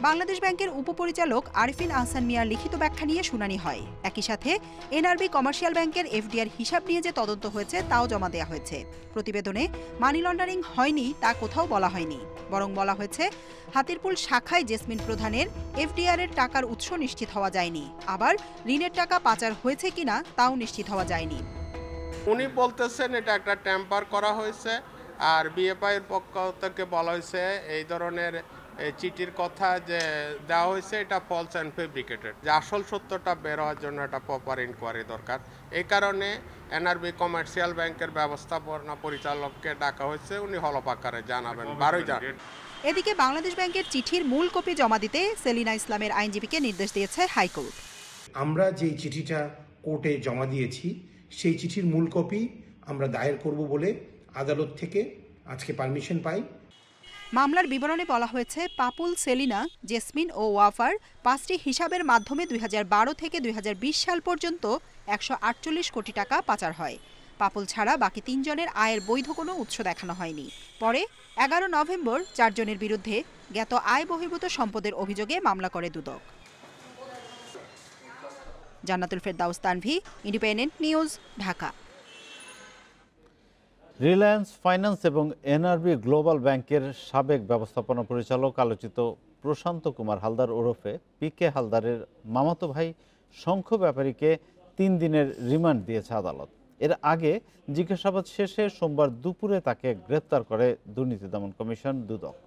বাংলাদেশ ব্যাংকের উপপরিচালক আরিফিন আহসান মিয়ার লিখিত ব্যাখ্যা নিয়ে শুনানি হয়। একই সাথে এনআরবি কমার্শিয়াল ব্যাংকের এফডিআর হিসাব নিয়ে যে তদন্ত হয়েছে তাও জমা দেওয়া হয়েছে। প্রতিবেদনে মানি লন্ডারিং হয়নি তা কোথাও বলা হয়নি, বরং বলা হয়েছে হাতিরপুল শাখায় জেসমিন প্রধানের এফডিআর এর টাকার উৎস নিশ্চিত হওয়া যায়নি, আবার ঋণের টাকা পাচার হয়েছে কিনা তাও নিশ্চিত হওয়া যায়নি। উনি বলতেছেন এটা একটা ট্যাম্পার করা হয়েছে, আর বিএফআই এর পক্ষ থেকে বলা হয়েছে এই ধরনের চিঠির কথা যে দেওয়া হয়েছে এটা ফলস অ্যান্ড ফেব্রিকেটেড, যে আসল সত্যটা বের হওয়ার জন্য একটা প্রপার ইনকোয়ারি দরকার। এই কারণে এনআরবি কমার্শিয়াল ব্যাংকের ব্যবস্থাপনা পরিচালককে ডাকা হয়েছে, উনি হলফ আকারে জানাবেন 12 জানুয়ারি। এদিকে বাংলাদেশ ব্যাংকের চিঠির মূল কপি জমা দিতে সেলিনা ইসলামের আইনজীবীকে নির্দেশ দিয়েছে হাইকোর্ট। আমরা যে চিঠিটা কোর্টে জমা দিয়েছি সেই চিঠির মূল কপি আমরা দায়ের করব বলে আদালত থেকে আজকে পারমিশন পাই। মামলার বিবরণে বলা হয়েছে পাপুল, সেলিনা, জেসমিন ও ওয়াফার 5টি হিসাবের মাধ্যমে 2012 থেকে 2020 সাল পর্যন্ত 148 কোটি টাকা পাচার হয়। পাপুল ছাড়া বাকি 3 জনের আয়ের বৈধ কোনো উৎস দেখানো হয়নি। পরে 11 নভেম্বর 4 জনের বিরুদ্ধে জ্ঞাত আয় বহির্ভূত সম্পদের অভিযোগে মামলা করে দুদক। জান্নাতুল ফেরদাউস Tanvi, independent news, Dhaka. Reliance finance এবং এনআরবি গ্লোবাল ব্যাংকের সাবেক ব্যবস্থাপনা পরিচালক আলোচিত প্রশান্ত কুমার হালদার ওরফে পিকে হালদারের মামাতো ভাই শঙ্খ ব্যাপারীকে 3 দিনের রিমান্ড দিয়েছে আদালত। এর আগে জিজ্ঞাসাবাদ শেষে সোমবার দুপুরে তাকে গ্রেপ্তার করে দুর্নীতি দমন কমিশন দুদক।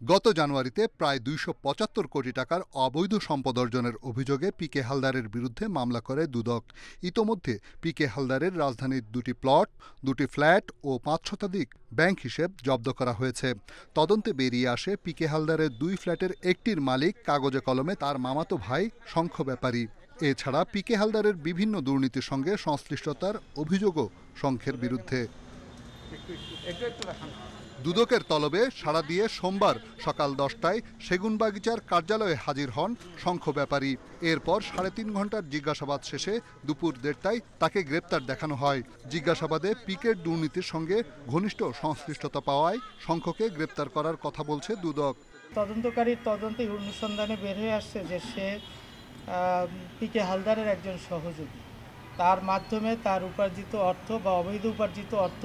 গত জানুয়ারিতে প্রায় 275 কোটি টাকার অবৈধ সম্পদ অর্জনের অভিযোগে পিকে হালদারের বিরুদ্ধে মামলা করে দুদক। ইতোমধ্যে পিকে হালদারের রাজধানীর 2টি প্লট, 2টি ফ্ল্যাট ও 5 শতাধিক ব্যাংক হিসেব জব্দ করা হয়েছে। তদন্তে বেরিয়ে আসে পিকে হালদারের 2 ফ্ল্যাটের একটির মালিক কাগজে কলমে তার মামাতো ভাই শঙ্খ ব্যাপারী। এছাড়া পিকে হালদারের বিভিন্ন দুর্নীতির সঙ্গে সংশ্লিষ্টতার অভিযোগও শঙ্খের বিরুদ্ধে। দুদকের তলবে সাড়া দিয়ে সোমবার সকাল 10টায় সেগুনবাগিচার কার্যালয়ে হাজির হন শঙ্খ ব্যাপারী। এরপর 3.5 ঘন্টার জিজ্ঞাসাবাদ শেষে দুপুর 1:30টায় তাকে গ্রেপ্তার দেখানো হয়। জিজ্ঞাসাবাদে পিকের দুর্নীতির সঙ্গে ঘনিষ্ঠ সংশ্লিষ্টতা পাওয়ায় শঙ্খকে গ্রেপ্তার করার কথা বলছে দুদক। তদন্তকারীর তদন্তে অনুসন্ধানে বের হয়ে আসছে যে সে পিকে হালদারের একজন সহযোগী। তার মাধ্যমে তার উপার্জিত অর্থ বা অবৈধ উপার্জিত অর্থ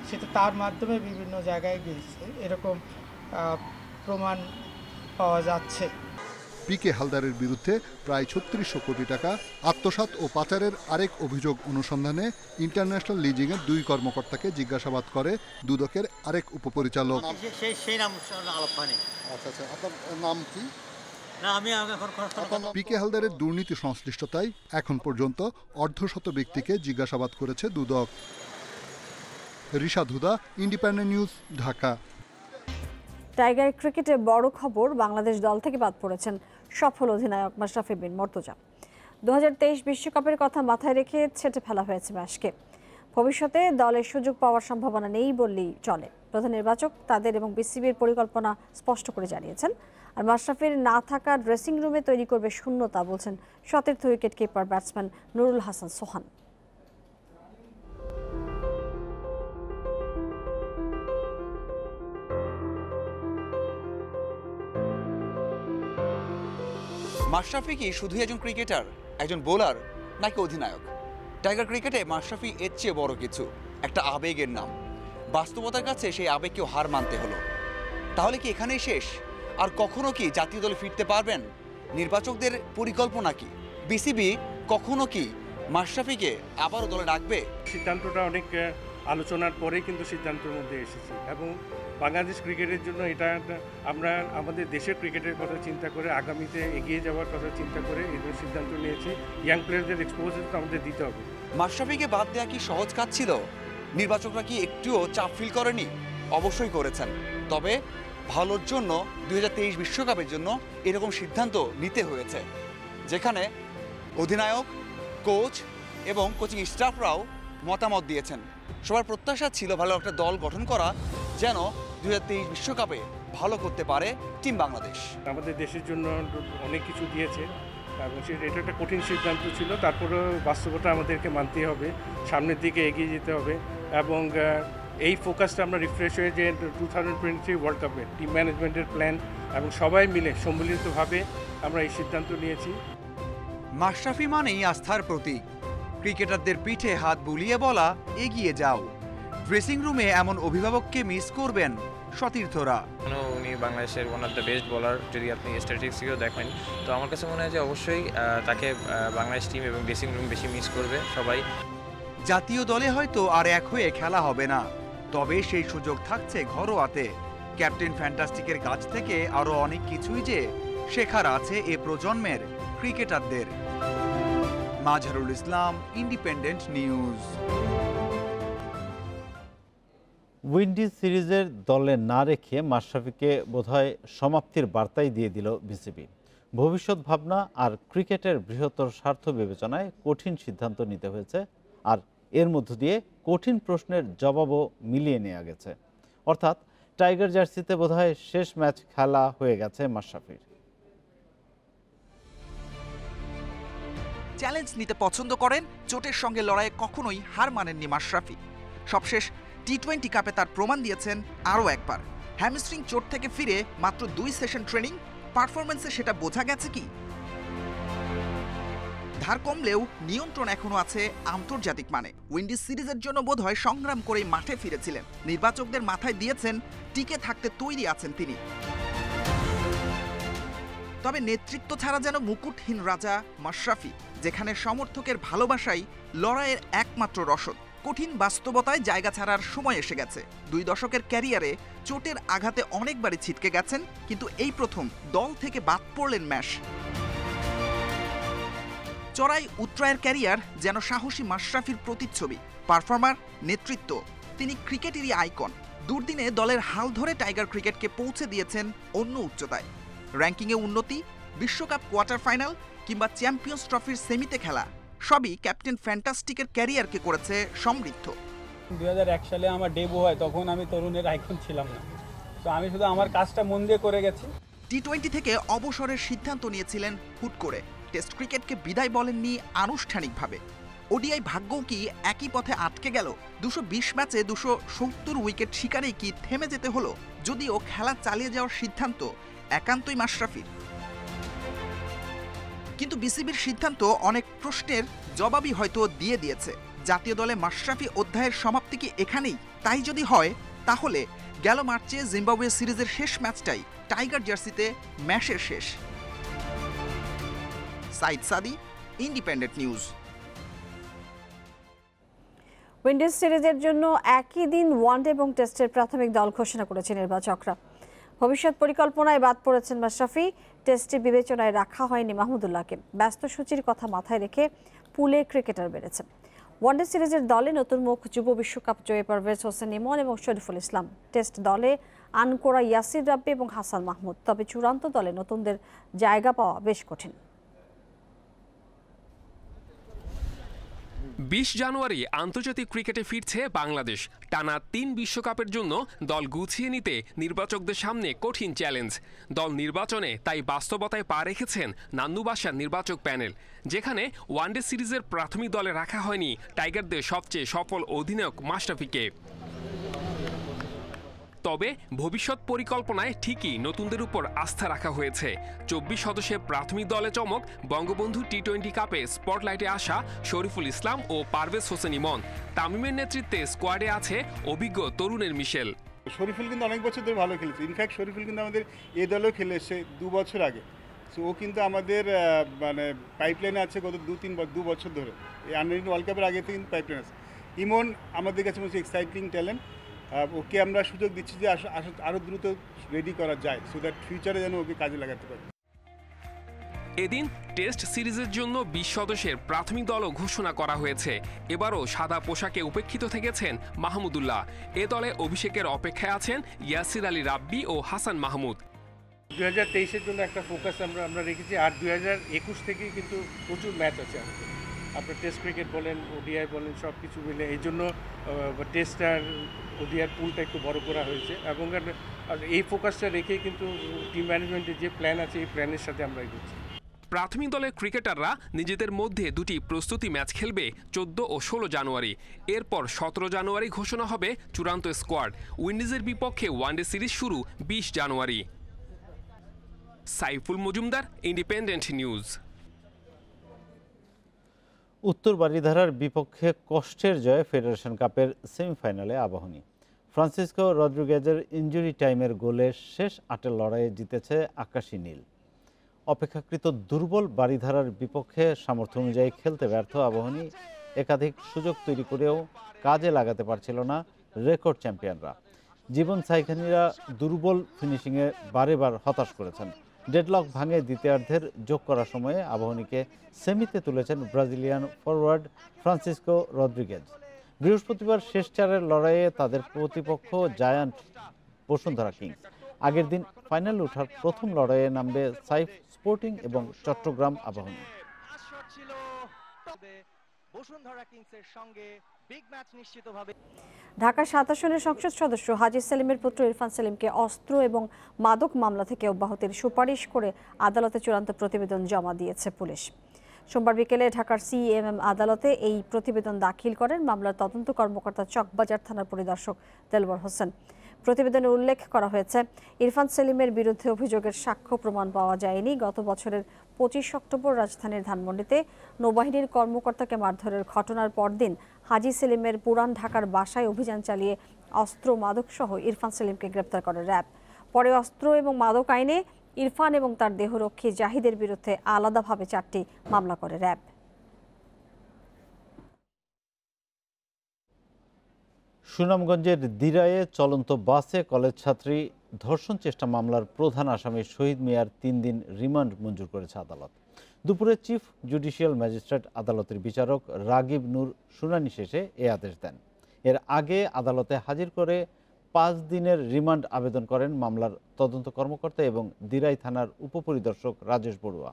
সেটা তার মাধ্যমে বিভিন্ন জায়গায় গিয়েছে, এরকম প্রমাণ পাওয়া যাচ্ছে। পিকে হালদারের বিরুদ্ধে প্রায় 3600 কোটি টাকা আত্মসাৎ ও পাচারের আরেক অভিযোগ অনুসন্ধানে ইন্টারন্যাশনাল লিজিংয়ের 2 কর্মকর্তাকে জিজ্ঞাসাবাদ করে দুদকের আরেক উপপরিচালক। পিকে হালদারের দুর্নীতি সংশ্লিষ্টতায় এখন পর্যন্ত 150 ব্যক্তিকে জিজ্ঞাসাবাদ করেছে দুদক। রিশাদ হুদা, ইন্ডিপেন্ডেন্ট নিউজ, ঢাকা। টাইগার ক্রিকেটে বড় খবর, বাংলাদেশ দল থেকে বাদ পড়েছেন সফল অধিনায়ক মাশরাফি বিন মুর্তজা। 2023 বিশ্বকাপের কথা মাথায় রেখে ছেঁটে ফেলা হয়েছে ম্যাচকে। ভবিষ্যতে দলের সুযোগ পাওয়ার সম্ভাবনা নেই বললেই চলে। প্রধান নির্বাচক তাদের এবং বিসিবির পরিকল্পনা স্পষ্ট করে জানিয়েছেন। আর মাশরাফির না থাকা ড্রেসিং রুমে তৈরি করবে শূন্যতা বলছেন সতীর্থ wicket keeper batsman Nurul Hasan Sohan. Mashrafe কি শুধুই একজন ক্রিকেটার, একজন বোলার, নাকি অধিনায়ক? টাইগার ক্রিকেটে মাশরাফি এর চেয়ে বড় কিছু, একটা আবেগের নাম। বাস্তবতার কাছে সেই আবেগকেও হার মানতে হলো। তাহলে কি এখানেই শেষ? আর কখনো কি জাতীয় দলে ফিরতে পারবেন? নির্বাচকদের পরিকল্পনা কি? বিসিবি কখনো কি মাশরাফিকে আবারও দলে ডাকবে? সিদ্ধান্তটা অনেক আলোচনার পরেই কিন্তু সিদ্ধান্তের মধ্যে এসেছি, এবং বাংলাদেশ ক্রিকেটের জন্য এটা আমরা আমাদের দেশের ক্রিকেটের কথা চিন্তা করে আগামীতে এগিয়ে যাওয়ার কথা চিন্তা করে এই সিদ্ধান্ত নিয়েছি। ইয়াং প্লেয়ারদের এক্সপোজার তো আমাদের দিতে হবে। মাশরাফিকে বাদ দেওয়া কি সহজ কাজ ছিল? নির্বাচকরা কি একটুও চাপ ফিল করেনি? অবশ্যই করেছেন। তবে ভালোর জন্য 2023 বিশ্বকাপের জন্য এরকম সিদ্ধান্ত নিতে হয়েছে, যেখানে অধিনায়ক, কোচ এবং কোচিং স্টাফরাও মতামত দিয়েছেন। সবার প্রত্যাশা ছিল ভালো একটা দল গঠন করা, যেন 2023 বিশ্বকাপে ভালো করতে পারে টিম বাংলাদেশ। আমাদের দেশের জন্য অনেক কিছু দিয়েছে এবং এটা একটা কঠিন সিদ্ধান্ত ছিল, তারপরেও বাস্তবতা আমাদেরকে মানতেই হবে, সামনের দিকে এগিয়ে যেতে হবে এবং এই ফোকাসটা আমরা রিফ্রেশ হয়ে যে 2023 ওয়ার্ল্ড কাপে টিম ম্যানেজমেন্টের প্ল্যান এবং সবাই মিলে সম্মিলিতভাবে আমরা এই সিদ্ধান্ত নিয়েছি। মাশরাফি মানেই আস্থার প্রতীক। ক্রিকেটারদের পিঠে হাত বুলিয়ে বলা এগিয়ে যাও। ড্রেসিং রুমে এমন অভিভাবককে মিস করবেন সতীর্থরা। উনি বাংলাদেশের one of the best bowler, যদি আপনি স্ট্যাটিস্টিক্সও দেখেন, তো আমার কাছে মনে হয় যে অবশ্যই তাকে বাংলাদেশ টিম এবং ড্রেসিং রুম বেশি মিস করবে সবাই। জাতীয় দলে হয়তো আর এক হয়ে খেলা হবে না, তবে সেই সুযোগ থাকছে ঘরোয়াতে। ক্যাপ্টেন ফ্যান্টাস্টিকের কাছ থেকে আরও অনেক কিছুই যে শেখার আছে এ প্রজন্মের ক্রিকেটারদের। Mazharul Islam, independent news. Windies সিরিজের দলে না রেখে মাশরাফিকে বোধহয় সমাপ্তির বার্তাই দিয়ে দিল বিসিবি। ভবিষ্যৎ ভাবনা আর ক্রিকেটের বৃহত্তর স্বার্থ বিবেচনায় কঠিন সিদ্ধান্ত নিতে হয়েছে, আর এর মধ্য দিয়ে কঠিন প্রশ্নের জবাবও মিলিয়ে নেওয়া গেছে। অর্থাৎ টাইগার জার্সিতে বোধহয় শেষ ম্যাচ খেলা হয়ে গেছে মাশরাফির। চ্যালেঞ্জ নিতে পছন্দ করেন, চোটের সঙ্গে লড়াইয়ে কখনোই হার মানেননি মাশরাফি। সবশেষ টি-20 কাপে তার প্রমাণ দিয়েছেন আরও একবার। হ্যামস্ট্রিং চোট থেকে ফিরে মাত্র 2 সেশন ট্রেনিং, পারফরম্যান্সে সেটা বোঝা গেছে কি? ধার কমলেও নিয়ন্ত্রণ এখনো আছে আন্তর্জাতিক মানে। উইন্ডিজ সিরিজের জন্য বোধহয় সংগ্রাম করেই মাঠে ফিরেছিলেন। নির্বাচকদের মাথায় দিয়েছেন টিকে থাকতে তৈরি আছেন তিনি। তবে নেতৃত্ব ছাড়া যেন মুকুটহীন রাজা মাশরাফি, যেখানে সমর্থকের ভালোবাসাই লড়াইয়ের একমাত্র রসদ। কঠিন বাস্তবতায় জায়গা ছাড়ার সময় এসে গেছে। 2 দশকের ক্যারিয়ারে চোটের আঘাতে অনেকবারই ছিটকে গেছেন, কিন্তু এই প্রথম দল থেকে বাদ পড়লেন ম্যাশ। চড়াই উত্তরায়ের ক্যারিয়ার যেন সাহসী মাশরাফির প্রতিচ্ছবি। পারফর্মার, নেতৃত্ব, তিনি ক্রিকেটেরই আইকন। দুর্দিনে দলের হাল ধরে টাইগার ক্রিকেটকে পৌঁছে দিয়েছেন অন্য উচ্চতায়। র্যাঙ্কিংয়ে উন্নতি, বিশ্বকাপ কোয়ার্টার ফাইনাল কিংবা চ্যাম্পিয়ন্স ট্রফির সেমিতে খেলা, সবই ক্যাপ্টেন ফ্যান্টাস্টিকের ক্যারিয়ারকে করেছে সমৃদ্ধ। 2001 সালে আমার ডেবু হয়, তখন আমি তরুণের আইকন ছিলাম না, তো আমি শুধু আমার কাজটা মন দিয়ে করে গেছি। টি-20 থেকে অবসরের সিদ্ধান্ত নিয়েছিলেন হুট করে। টেস্ট ক্রিকেটকে বিদায় বলেননি আনুষ্ঠানিকভাবে। ওডিআই ভাগ্যও কি একই পথে আটকে গেল? 220 ম্যাচে 270 উইকেট শিকারেই কি থেমে যেতে হলো? যদিও খেলা চালিয়ে যাওয়ার সিদ্ধান্ত একান্তই মাশরাফির, কিন্তু বিসিবির সিদ্ধান্ত অনেক প্রশ্নের জবাবই হয়তো দিয়ে দিয়েছে। জাতীয় দলে মাশরাফি অধ্যায়ের সমাপ্তি কি এখানেই? তাই যদি হয়, তাহলে গেল মার্চে জিম্বাবুয়ে সিরিজের শেষ ম্যাচটাই টাইগার জার্সিতে ম্যাচের শেষ। সাইদ সাদি, ইন্ডিপেন্ডেন্ট নিউজ। উইন্ডিজ সিরিজের জন্য একই দিন ওয়ানডে এবং টেস্টের প্রাথমিক দল ঘোষণা করেছে নির্বাচকরা। ভবিষ্যৎ পরিকল্পনায় বাদ পড়েছেন মাশরাফি। টেস্টে বিবেচনায় রাখা হয়নি মাহমুদুল্লাহকে। ব্যস্ত সূচির কথা মাথায় রেখে পুলে ক্রিকেটার বেড়েছে। ওয়ানডে সিরিজের দলে নতুন মুখ যুব বিশ্বকাপ জয়ী পারভেজ হোসেন ইমন এবং শরীফুল ইসলাম। টেস্ট দলে আনকোরা ইয়াসির রাব্বি এবং হাসান মাহমুদ। তবে চূড়ান্ত দলে নতুনদের জায়গা পাওয়া বেশ কঠিন। 20 জানুয়ারি আন্তর্জাতিক ক্রিকেটে ফিরছে বাংলাদেশ। টানা 3 বিশ্বকাপের জন্য দল গুছিয়ে নিতে নির্বাচকদের সামনে কঠিন চ্যালেঞ্জ। দল নির্বাচনে তাই বাস্তবতায় পা রেখেছেন নান্নু বাসার নির্বাচক প্যানেল, যেখানে ওয়ানডে সিরিজের প্রাথমিক দলে রাখা হয়নি টাইগারদের সবচেয়ে সফল অধিনায়ক মাশরাফিকে। তবে ভবিষ্যৎ পরিকল্পনায় ঠিকই নতুনদের উপর আস্থা রাখা হয়েছে। 24 সদস্যের প্রাথমিক দলে চমক বঙ্গবন্ধু টি-20 কাপে স্পটলাইটে আসা শরীফুল ইসলাম ও পারভেজ হোসেন ইমন। তামিমের নেতৃত্বে স্কোয়াডে আছে অভিজ্ঞ তরুণের মিশেল। শরীফুল কিন্তু অনেক বছর ধরে ভালো খেলেছে। ইনফ্যাক্ট শরীফুল কিন্তু আমাদের এ দলেও খেলে এসে 2 বছর আগে। সো ও কিন্তু আমাদের মানে পাইপলাইনে আছে গত 2 বছর ধরে। এই আন্ডার ওয়ার্ল্ড কাপের আগে থেকে কিন্তু পাইপলাইন আছে। ইমন আমাদের কাছে মোস্ট এক্সাইটিং ট্যালেন্ট। ওকে আমরা সুযোগ দিচ্ছি যে আরও দ্রুত রেডি করা যায়, সো দ্যাট ফিউচারে যেন ওকে কাজে লাগাতে পারে। এদিন টেস্ট সিরিজের জন্য 20 সদস্যের প্রাথমিক দলও ঘোষণা করা হয়েছে। এবারও সাদা পোশাকে উপেক্ষিত থেকেছেন মাহমুদুল্লাহ। এ দলে অভিষেকের অপেক্ষায় আছেন ইয়াসির আলী রাব্বি ও হাসান মাহমুদ। 2023-এর জন্য একটা ফোকাস আমরা রেখেছি, আর 2021 থেকেই কিন্তু প্রচুর ম্যাচ আছে আমাদের। আপনার টেস্ট ক্রিকেট বলেন, ওডিআই বলেন, সব কিছু মিলে এই জন্য টেস্ট আর ওডিআর পুলটা একটু বড় করা হয়েছে এবং আর এই ফোকাসটা রেখে কিন্তু টিম ম্যানেজমেন্টের যে প্ল্যান আছে এই প্ল্যানের সাথে আমরা এগোচ্ছি। প্রাথমিক দলের ক্রিকেটাররা নিজেদের মধ্যে দুটি প্রস্তুতি ম্যাচ খেলবে 14 ও 16 জানুয়ারি। এরপর 17 জানুয়ারি ঘোষণা হবে চূড়ান্ত স্কোয়াড। উইন্ডিজের বিপক্ষে ওয়ানডে সিরিজ শুরু 20 জানুয়ারি। Saiful Majumdar, independent news. উত্তর বারিধারার বিপক্ষে কষ্টের জয়ে ফেডারেশন কাপের সেমিফাইনালে আবাহনী। ফ্রান্সিসকো রদ্রিগেজের ইনজুরি টাইমের গোলে শেষ 8 লড়াইয়ে জিতেছে আকাশী নীল। অপেক্ষাকৃত দুর্বল বারিধারার বিপক্ষে সামর্থ্য অনুযায়ী খেলতে ব্যর্থ আবাহনী একাধিক সুযোগ তৈরি করেও কাজে লাগাতে পারছিল না রেকর্ড চ্যাম্পিয়নরা। জীবন সাইখানিরা দুর্বল ফিনিশিংয়ে বারেবার হতাশ করেছেন। ডেডলক ভাঙে দ্বিতীয়ার্ধের যোগ করার সময়ে আবাহনীকে সেমিতে তুলেছেন ব্রাজিলিয়ান ফরওয়ার্ড ফ্রান্সিসকো রদ্রিগেজ। বৃহস্পতিবার শেষ 4 লড়াইয়ে তাদের প্রতিপক্ষ জায়ান্ট বসুন্ধরা কিংস। আগের দিন ফাইনালে ওঠার প্রথম লড়াইয়ে নামবে সাইফ স্পোর্টিং এবং চট্টগ্রাম আবাহনী। ঢাকা 7 আসনের সংসদ সদস্য হাজী সেলিমের পুত্র ইরফান সেলিমকে অস্ত্র এবং মাদক মামলা থেকে অব্যাহতির সুপারিশ করে আদালতে চূড়ান্ত প্রতিবেদন জমা দিয়েছে পুলিশ। সোমবার বিকেলে ঢাকার সিএমএম আদালতে এই প্রতিবেদন দাখিল করেন মামলার তদন্ত কর্মকর্তা চকবাজার থানার পরিদর্শক দেলওয়ার হোসেন। প্রতিবেদনে উল্লেখ করা হয়েছে, ইরফান সেলিমের বিরুদ্ধে অভিযোগের সাক্ষ্য প্রমাণ পাওয়া যায়নি। গত বছরের 25 অক্টোবর রাজধানীর ধানমন্ডিতে নৌবাহিনীর কর্মকর্তাকে মারধরের ঘটনার পরদিন হাজী সেলিমের পুরান ঢাকার বাসায় অভিযান চালিয়ে অস্ত্র মাদক সহ ইরফান সেলিমকে গ্রেপ্তার করে র্যাব। পরে অস্ত্র এবং মাদক আইনে ইরফান এবং তার দেহরক্ষী জাহিদের বিরুদ্ধে আলাদাভাবে 4টি মামলা করে র্যাব। সুনামগঞ্জের দিরায়ে চলন্ত বাসে কলেজ ছাত্রী ধর্ষণ চেষ্টা মামলার প্রধান আসামি শহীদ মিয়ার 3 দিন রিমান্ড মঞ্জুর করেছে আদালত। দুপুরে চিফ জুডিশিয়াল ম্যাজিস্ট্রেট আদালতের বিচারক রাগিব নূর শুনানি শেষে এ আদেশ দেন। এর আগে আদালতে হাজির করে 5 দিনের রিমান্ড আবেদন করেন মামলার তদন্ত কর্মকর্তা এবং দিরাই থানার উপপরিদর্শক রাজেশ বড়ুয়া।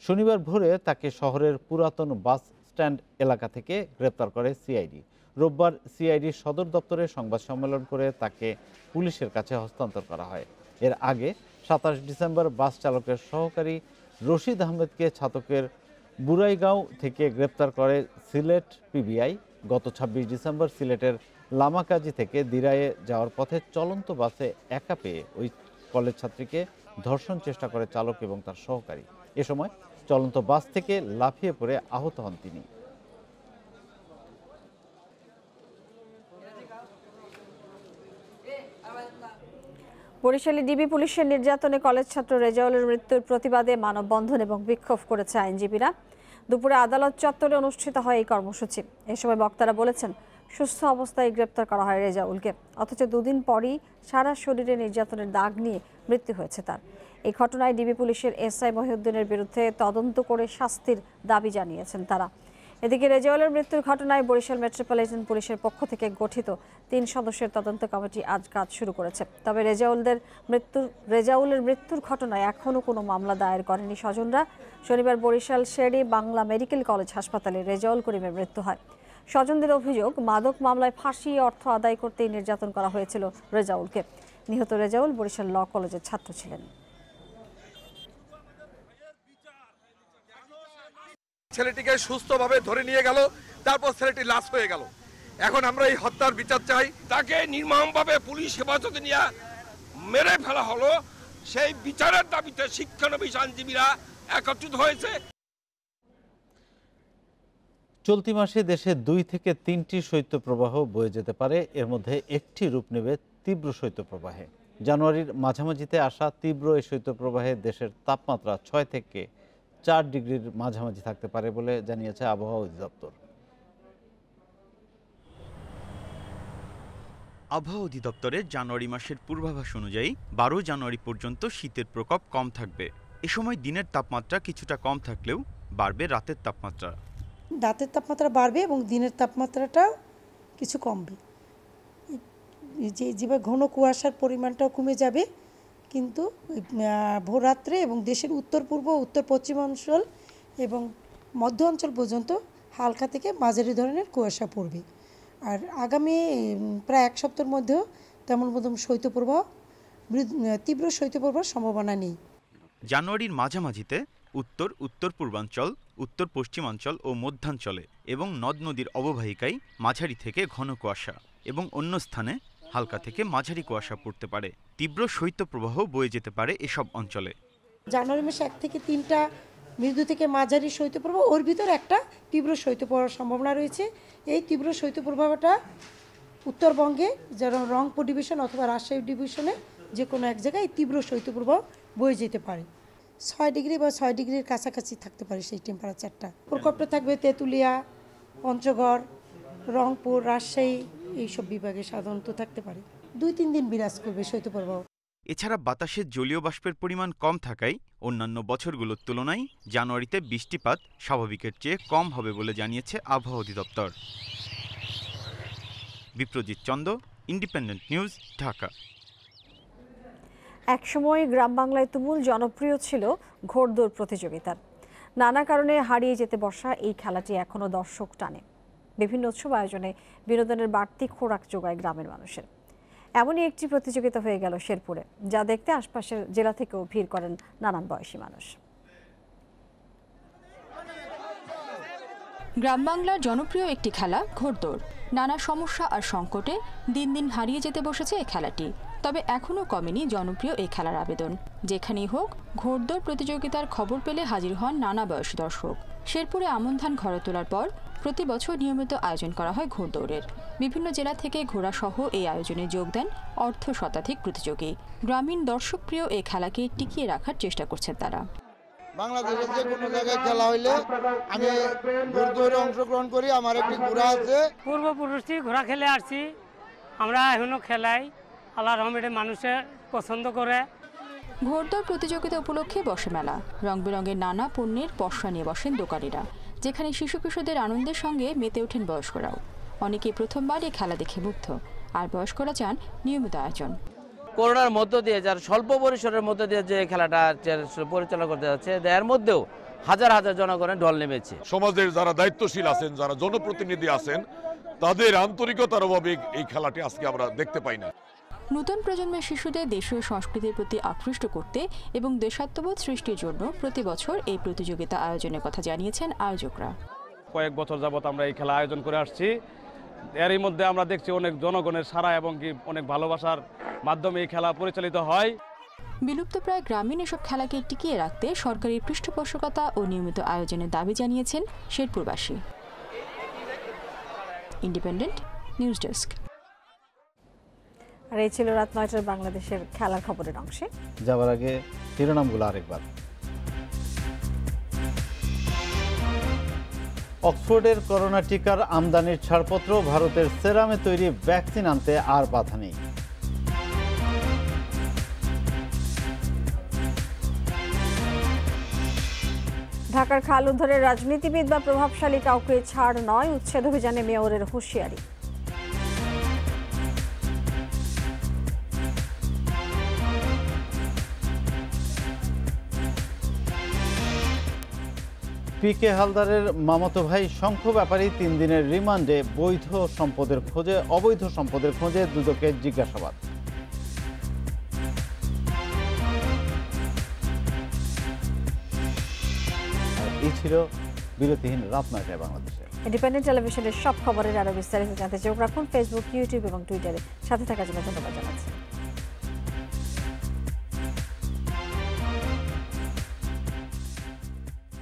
শনিবার ভোরে তাকে শহরের পুরাতন বাস স্ট্যান্ড এলাকা থেকে গ্রেপ্তার করে সিআইডি। রোববার সিআইডি সদর দপ্তরে সংবাদ সম্মেলন করে তাকে পুলিশের কাছে হস্তান্তর করা হয়। এর আগে 27 ডিসেম্বর বাস চালকের সহকারী রশিদ আহমেদকে ছাতকের বুড়াইগাঁও থেকে গ্রেপ্তার করে সিলেট পিবিআই। গত 26 ডিসেম্বর সিলেটের লামাকাজি থেকে দিরায়ে যাওয়ার পথে চলন্ত বাসে একা পেয়ে ওই কলেজ ছাত্রীকে ধর্ষণ চেষ্টা করে চালক এবং তার সহকারী। এ সময় চলন্ত বাস থেকে লাফিয়ে পড়ে আহত হন তিনি। বরিশালে ডিবি পুলিশের নির্যাতনে কলেজ ছাত্র রেজাউলের মৃত্যুর প্রতিবাদে মানববন্ধন এবং বিক্ষোভ করেছে আইনজীবীরা। দুপুরে আদালত চত্বরে অনুষ্ঠিত হয় এই কর্মসূচি। এ সময় বক্তারা বলেছেন, সুস্থ অবস্থায় গ্রেপ্তার করা হয় রেজাউলকে, অথচ 2 দিন পরই সারা শরীরে নির্যাতনের দাগ নিয়ে মৃত্যু হয়েছে তার। এই ঘটনায় ডিবি পুলিশের এসআই মহিউদ্দিনের বিরুদ্ধে তদন্ত করে শাস্তির দাবি জানিয়েছেন তারা। এদিকে রেজাউলের মৃত্যুর ঘটনায় বরিশাল মেট্রোপলিটন পুলিশের পক্ষ থেকে গঠিত 3 সদস্যের তদন্ত কমিটি আজ কাজ শুরু করেছে। তবে রেজাউলের মৃত্যুর ঘটনায় এখনও কোনো মামলা দায়ের করেনি স্বজনরা। শনিবার বরিশাল শেরি বাংলা মেডিকেল কলেজ হাসপাতালে রেজাউল করিমের মৃত্যু হয়। স্বজনদের অভিযোগ, মাদক মামলায় ফাঁসিয়ে অর্থ আদায় করতেই নির্যাতন করা হয়েছিল রেজাউলকে। নিহত রেজাউল বরিশাল ল কলেজের ছাত্র ছিলেন। ছেলেটিকে সুস্থভাবে ধরে নিয়ে গেল, তারপর ছেলেটি লাশ হয়ে গেল। এখন আমরা এই হত্যার বিচার চাই। তাকে নির্মমভাবে পুলিশ হেফাজতে নিয়ে মেরে ফেলা হলো, সেই বিচারের দাবিতে শিক্ষানবিশ আইনজীবীরা একত্রিত হয়েছে। চলতি মাসে দেশে 2 থেকে 3টি শৈত্যপ্রবাহ বয়ে যেতে পারে। এর মধ্যে একটি রূপ নেবে তীব্র শৈত্যপ্রবাহে। জানুয়ারির মাঝামাঝিতে আসা তীব্র এই শৈত্যপ্রবাহে দেশের তাপমাত্রা 6 থেকে 4 ডিগ্রির মাঝামাঝি থাকতে পারে বলে জানিয়েছে আবহাওয়া অধিদপ্তর। আবহাওয়া অধিদপ্তরের জানুয়ারি মাসের পূর্বাভাস অনুযায়ী 12 জানুয়ারি পর্যন্ত শীতের প্রকোপ কম থাকবে। এ সময় দিনের তাপমাত্রা কিছুটা কম থাকলেও বাড়বে রাতের তাপমাত্রা। রাতের তাপমাত্রা বাড়বে এবং দিনের তাপমাত্রাটা কিছু কমবে। যেভাবে ঘন কুয়াশার পরিমাণটাও কমে যাবে, কিন্তু ভোররাত্রে এবং দেশের উত্তর পূর্ব উত্তর পশ্চিম অঞ্চল এবং মধ্য অঞ্চল পর্যন্ত হালকা থেকে মাঝারি ধরনের কুয়াশা পড়বে। আর আগামী প্রায় এক সপ্তাহের মধ্যেও তেমন মধ্যম শৈত্যপ্রবাহ তীব্র শৈত্যপ্রবাহের সম্ভাবনা নেই। জানুয়ারির মাঝামাঝিতে উত্তর উত্তর পূর্বাঞ্চল, উত্তর পশ্চিমাঞ্চল ও মধ্যাঞ্চলে এবং নদ নদীর অববাহিকায় মাঝারি থেকে ঘন কুয়াশা এবং অন্য স্থানে হালকা থেকে মাঝারি কুয়াশা পড়তে পারে। তীব্র শৈত্যপ্রবাহ বয়ে যেতে পারে এসব অঞ্চলে। জানুয়ারি মাসে 1 থেকে 3টা মৃদু থেকে মাঝারি শৈত্যপ্রবাহ, ওর ভিতর একটা তীব্র শৈত্যপ্রবাহের সম্ভাবনা রয়েছে। এই তীব্র শৈত্যপ্রবাহটা উত্তরবঙ্গে যারা রংপুর ডিভিশন অথবা রাজশাহী ডিভিশনে যে কোনো এক জায়গায় তীব্র শৈত্যপ্রবাহ বয়ে যেতে পারে। 6 ডিগ্রি বা 6 ডিগ্রির কাছাকাছি থাকতে পারে সেই টেম্পারেচারটা। প্রকোপটা থাকবে তেঁতুলিয়া, পঞ্চগড়, রংপুর, রাজশাহী এইসব বিভাগে সাধারণত থাকতে পারে। 2-3 দিন বিরাজ করবে শৈত্যপ্রবাহ। এছাড়া বাতাসে জলীয় বাষ্পের পরিমাণ কম থাকায় অন্যান্য বছরগুলোর তুলনায় জানুয়ারিতে বৃষ্টিপাত স্বাভাবিকের চেয়ে কম হবে বলে জানিয়েছে আবহাওয়া অধিদপ্তর। Biprojit Chanda, Independent news, Dhaka. একসময় গ্রাম বাংলায় তুমুল জনপ্রিয় ছিল ঘোড়দৌড় প্রতিযোগিতা। নানা কারণে হারিয়ে যেতে বসা এই খেলাটি এখনও দর্শক টানে। বিভিন্ন উৎসব আয়োজনে বিনোদনের বাড়তি খোরাক যোগায় গ্রামের মানুষের। এমনই একটি প্রতিযোগিতা হয়ে গেল শেরপুরে, যা দেখতে আশপাশের জেলা থেকেও ভিড় করেন নানান বয়সী মানুষ। গ্রাম বাংলার জনপ্রিয় একটি খেলা ঘোড়দৌড়। নানা সমস্যা আর সংকটে দিন দিন হারিয়ে যেতে বসেছে এই খেলাটি। তবে এখনও কমেনি জনপ্রিয় এই খেলার আবেদন। যেখানেই হোক ঘোড়দৌড় প্রতিযোগিতার খবর পেলে হাজির হন নানা বয়সী দর্শক। শেরপুরে আমন ধান ঘরে তোলার পর প্রতি বছর নিয়মিত আয়োজন করা হয় ঘোড়দৌড়ের। বিভিন্ন জেলা থেকে ঘোড়াসহ এই আয়োজনে যোগ দেন অর্ধ শতাধিক প্রতিযোগী। গ্রামীণ দর্শকপ্রিয় এই খেলাকে টিকিয়ে রাখার চেষ্টা করছেন তারা। বাংলাদেশের যে কোনো জায়গায় খেলা হইলে আমি ঘোড়দৌড়ে অংশগ্রহণ করি। আমার একটি ঘোড়া আছে। পূর্বপুরুষ ঘোড়া খেলে আসছি, আমরা এখনো খেলাই। আল্লাহর রহমতে মানুষে পছন্দ করে। ঘোড়দৌড় প্রতিযোগিতা উপলক্ষে বসে মেলা। রং বেরঙের নানা পণ্যের পসরা নিয়ে বসেন দোকানিরা, যেখানে শিশু কিশোরদের আনন্দের সঙ্গে মেতে ওঠেন বয়স্করাও। অনেকেই প্রথমবার এই খেলা দেখে মুগ্ধ, আর বয়স্করা চান নিয়মিত আয়োজন। করোনার মধ্য দিয়ে যার স্বল্প পরিসরের মধ্যে দিয়ে যে খেলাটা পরিচালনা করতে যাচ্ছে, এর মধ্যেও হাজার হাজার জনগণের ঢল নেমেছে। সমাজের যারা দায়িত্বশীল আছেন, যারা জনপ্রতিনিধি আছেন, তাদের আন্তরিকতার অভাবে এই খেলাটি আজকে আমরা দেখতে পাই না। নতুন প্রজন্মের শিশুদের দেশীয় সংস্কৃতির প্রতি আকৃষ্ট করতে এবং দেশাত্মবোধ সৃষ্টির জন্য প্রতি বছর এই প্রতিযোগিতা আয়োজনের কথা জানিয়েছেন আয়োজকরা। কয়েক বছর যাবত আমরা এই খেলা আয়োজন করে আসছি। এরই মধ্যে আমরা দেখছি অনেক জনগণের সাড়া এবং কি অনেক ভালোবাসার মাধ্যমে এই খেলা পরিচালিত হয়। বিলুপ্তপ্রায় গ্রামীণ এসব খেলাকে টিকিয়ে রাখতে সরকারি পৃষ্ঠপোষকতা ও নিয়মিত আয়োজনের দাবি জানিয়েছেন শেরপুরবাসী। Independent news desk. আর এই ছিল রাত 9টার বাংলাদেশের খেলার খবরের অংশে। যাওয়ার আগে শিরোনামগুলো আরেকবার। অক্সফোর্ডের করোনা টিকার আমদানির ছাড়পত্র, ভারতের সেরামে তৈরি ভ্যাকসিন আনতে আর বাধা নেই। ঢাকার খাল উদ্ধারের রাজনীতিবিদ বা প্রভাবশালী কাউকে ছাড় নয়, উচ্ছেদ অভিযানে মেয়রের হুঁশিয়ারি। পিকে হালদারের মামাতো ভাই শঙ্খ ব্যাপারী 3 দিনের রিমান্ডে, অবৈধ সম্পদের খোঁজে দুদকের জিজ্ঞাসাবাদ। এই ছিল বিরতিহীন রাত 9টায় বাংলাদেশে। ইন্ডিপেন্ডেন্ট টেলিভিশনের সব খবরের আরো বিস্তারিত জানতে চোখ রাখুন ফেসবুক, ইউটিউব এবং টুইটারে। সাথে থাকার জন্য ধন্যবাদ জানাচ্ছি।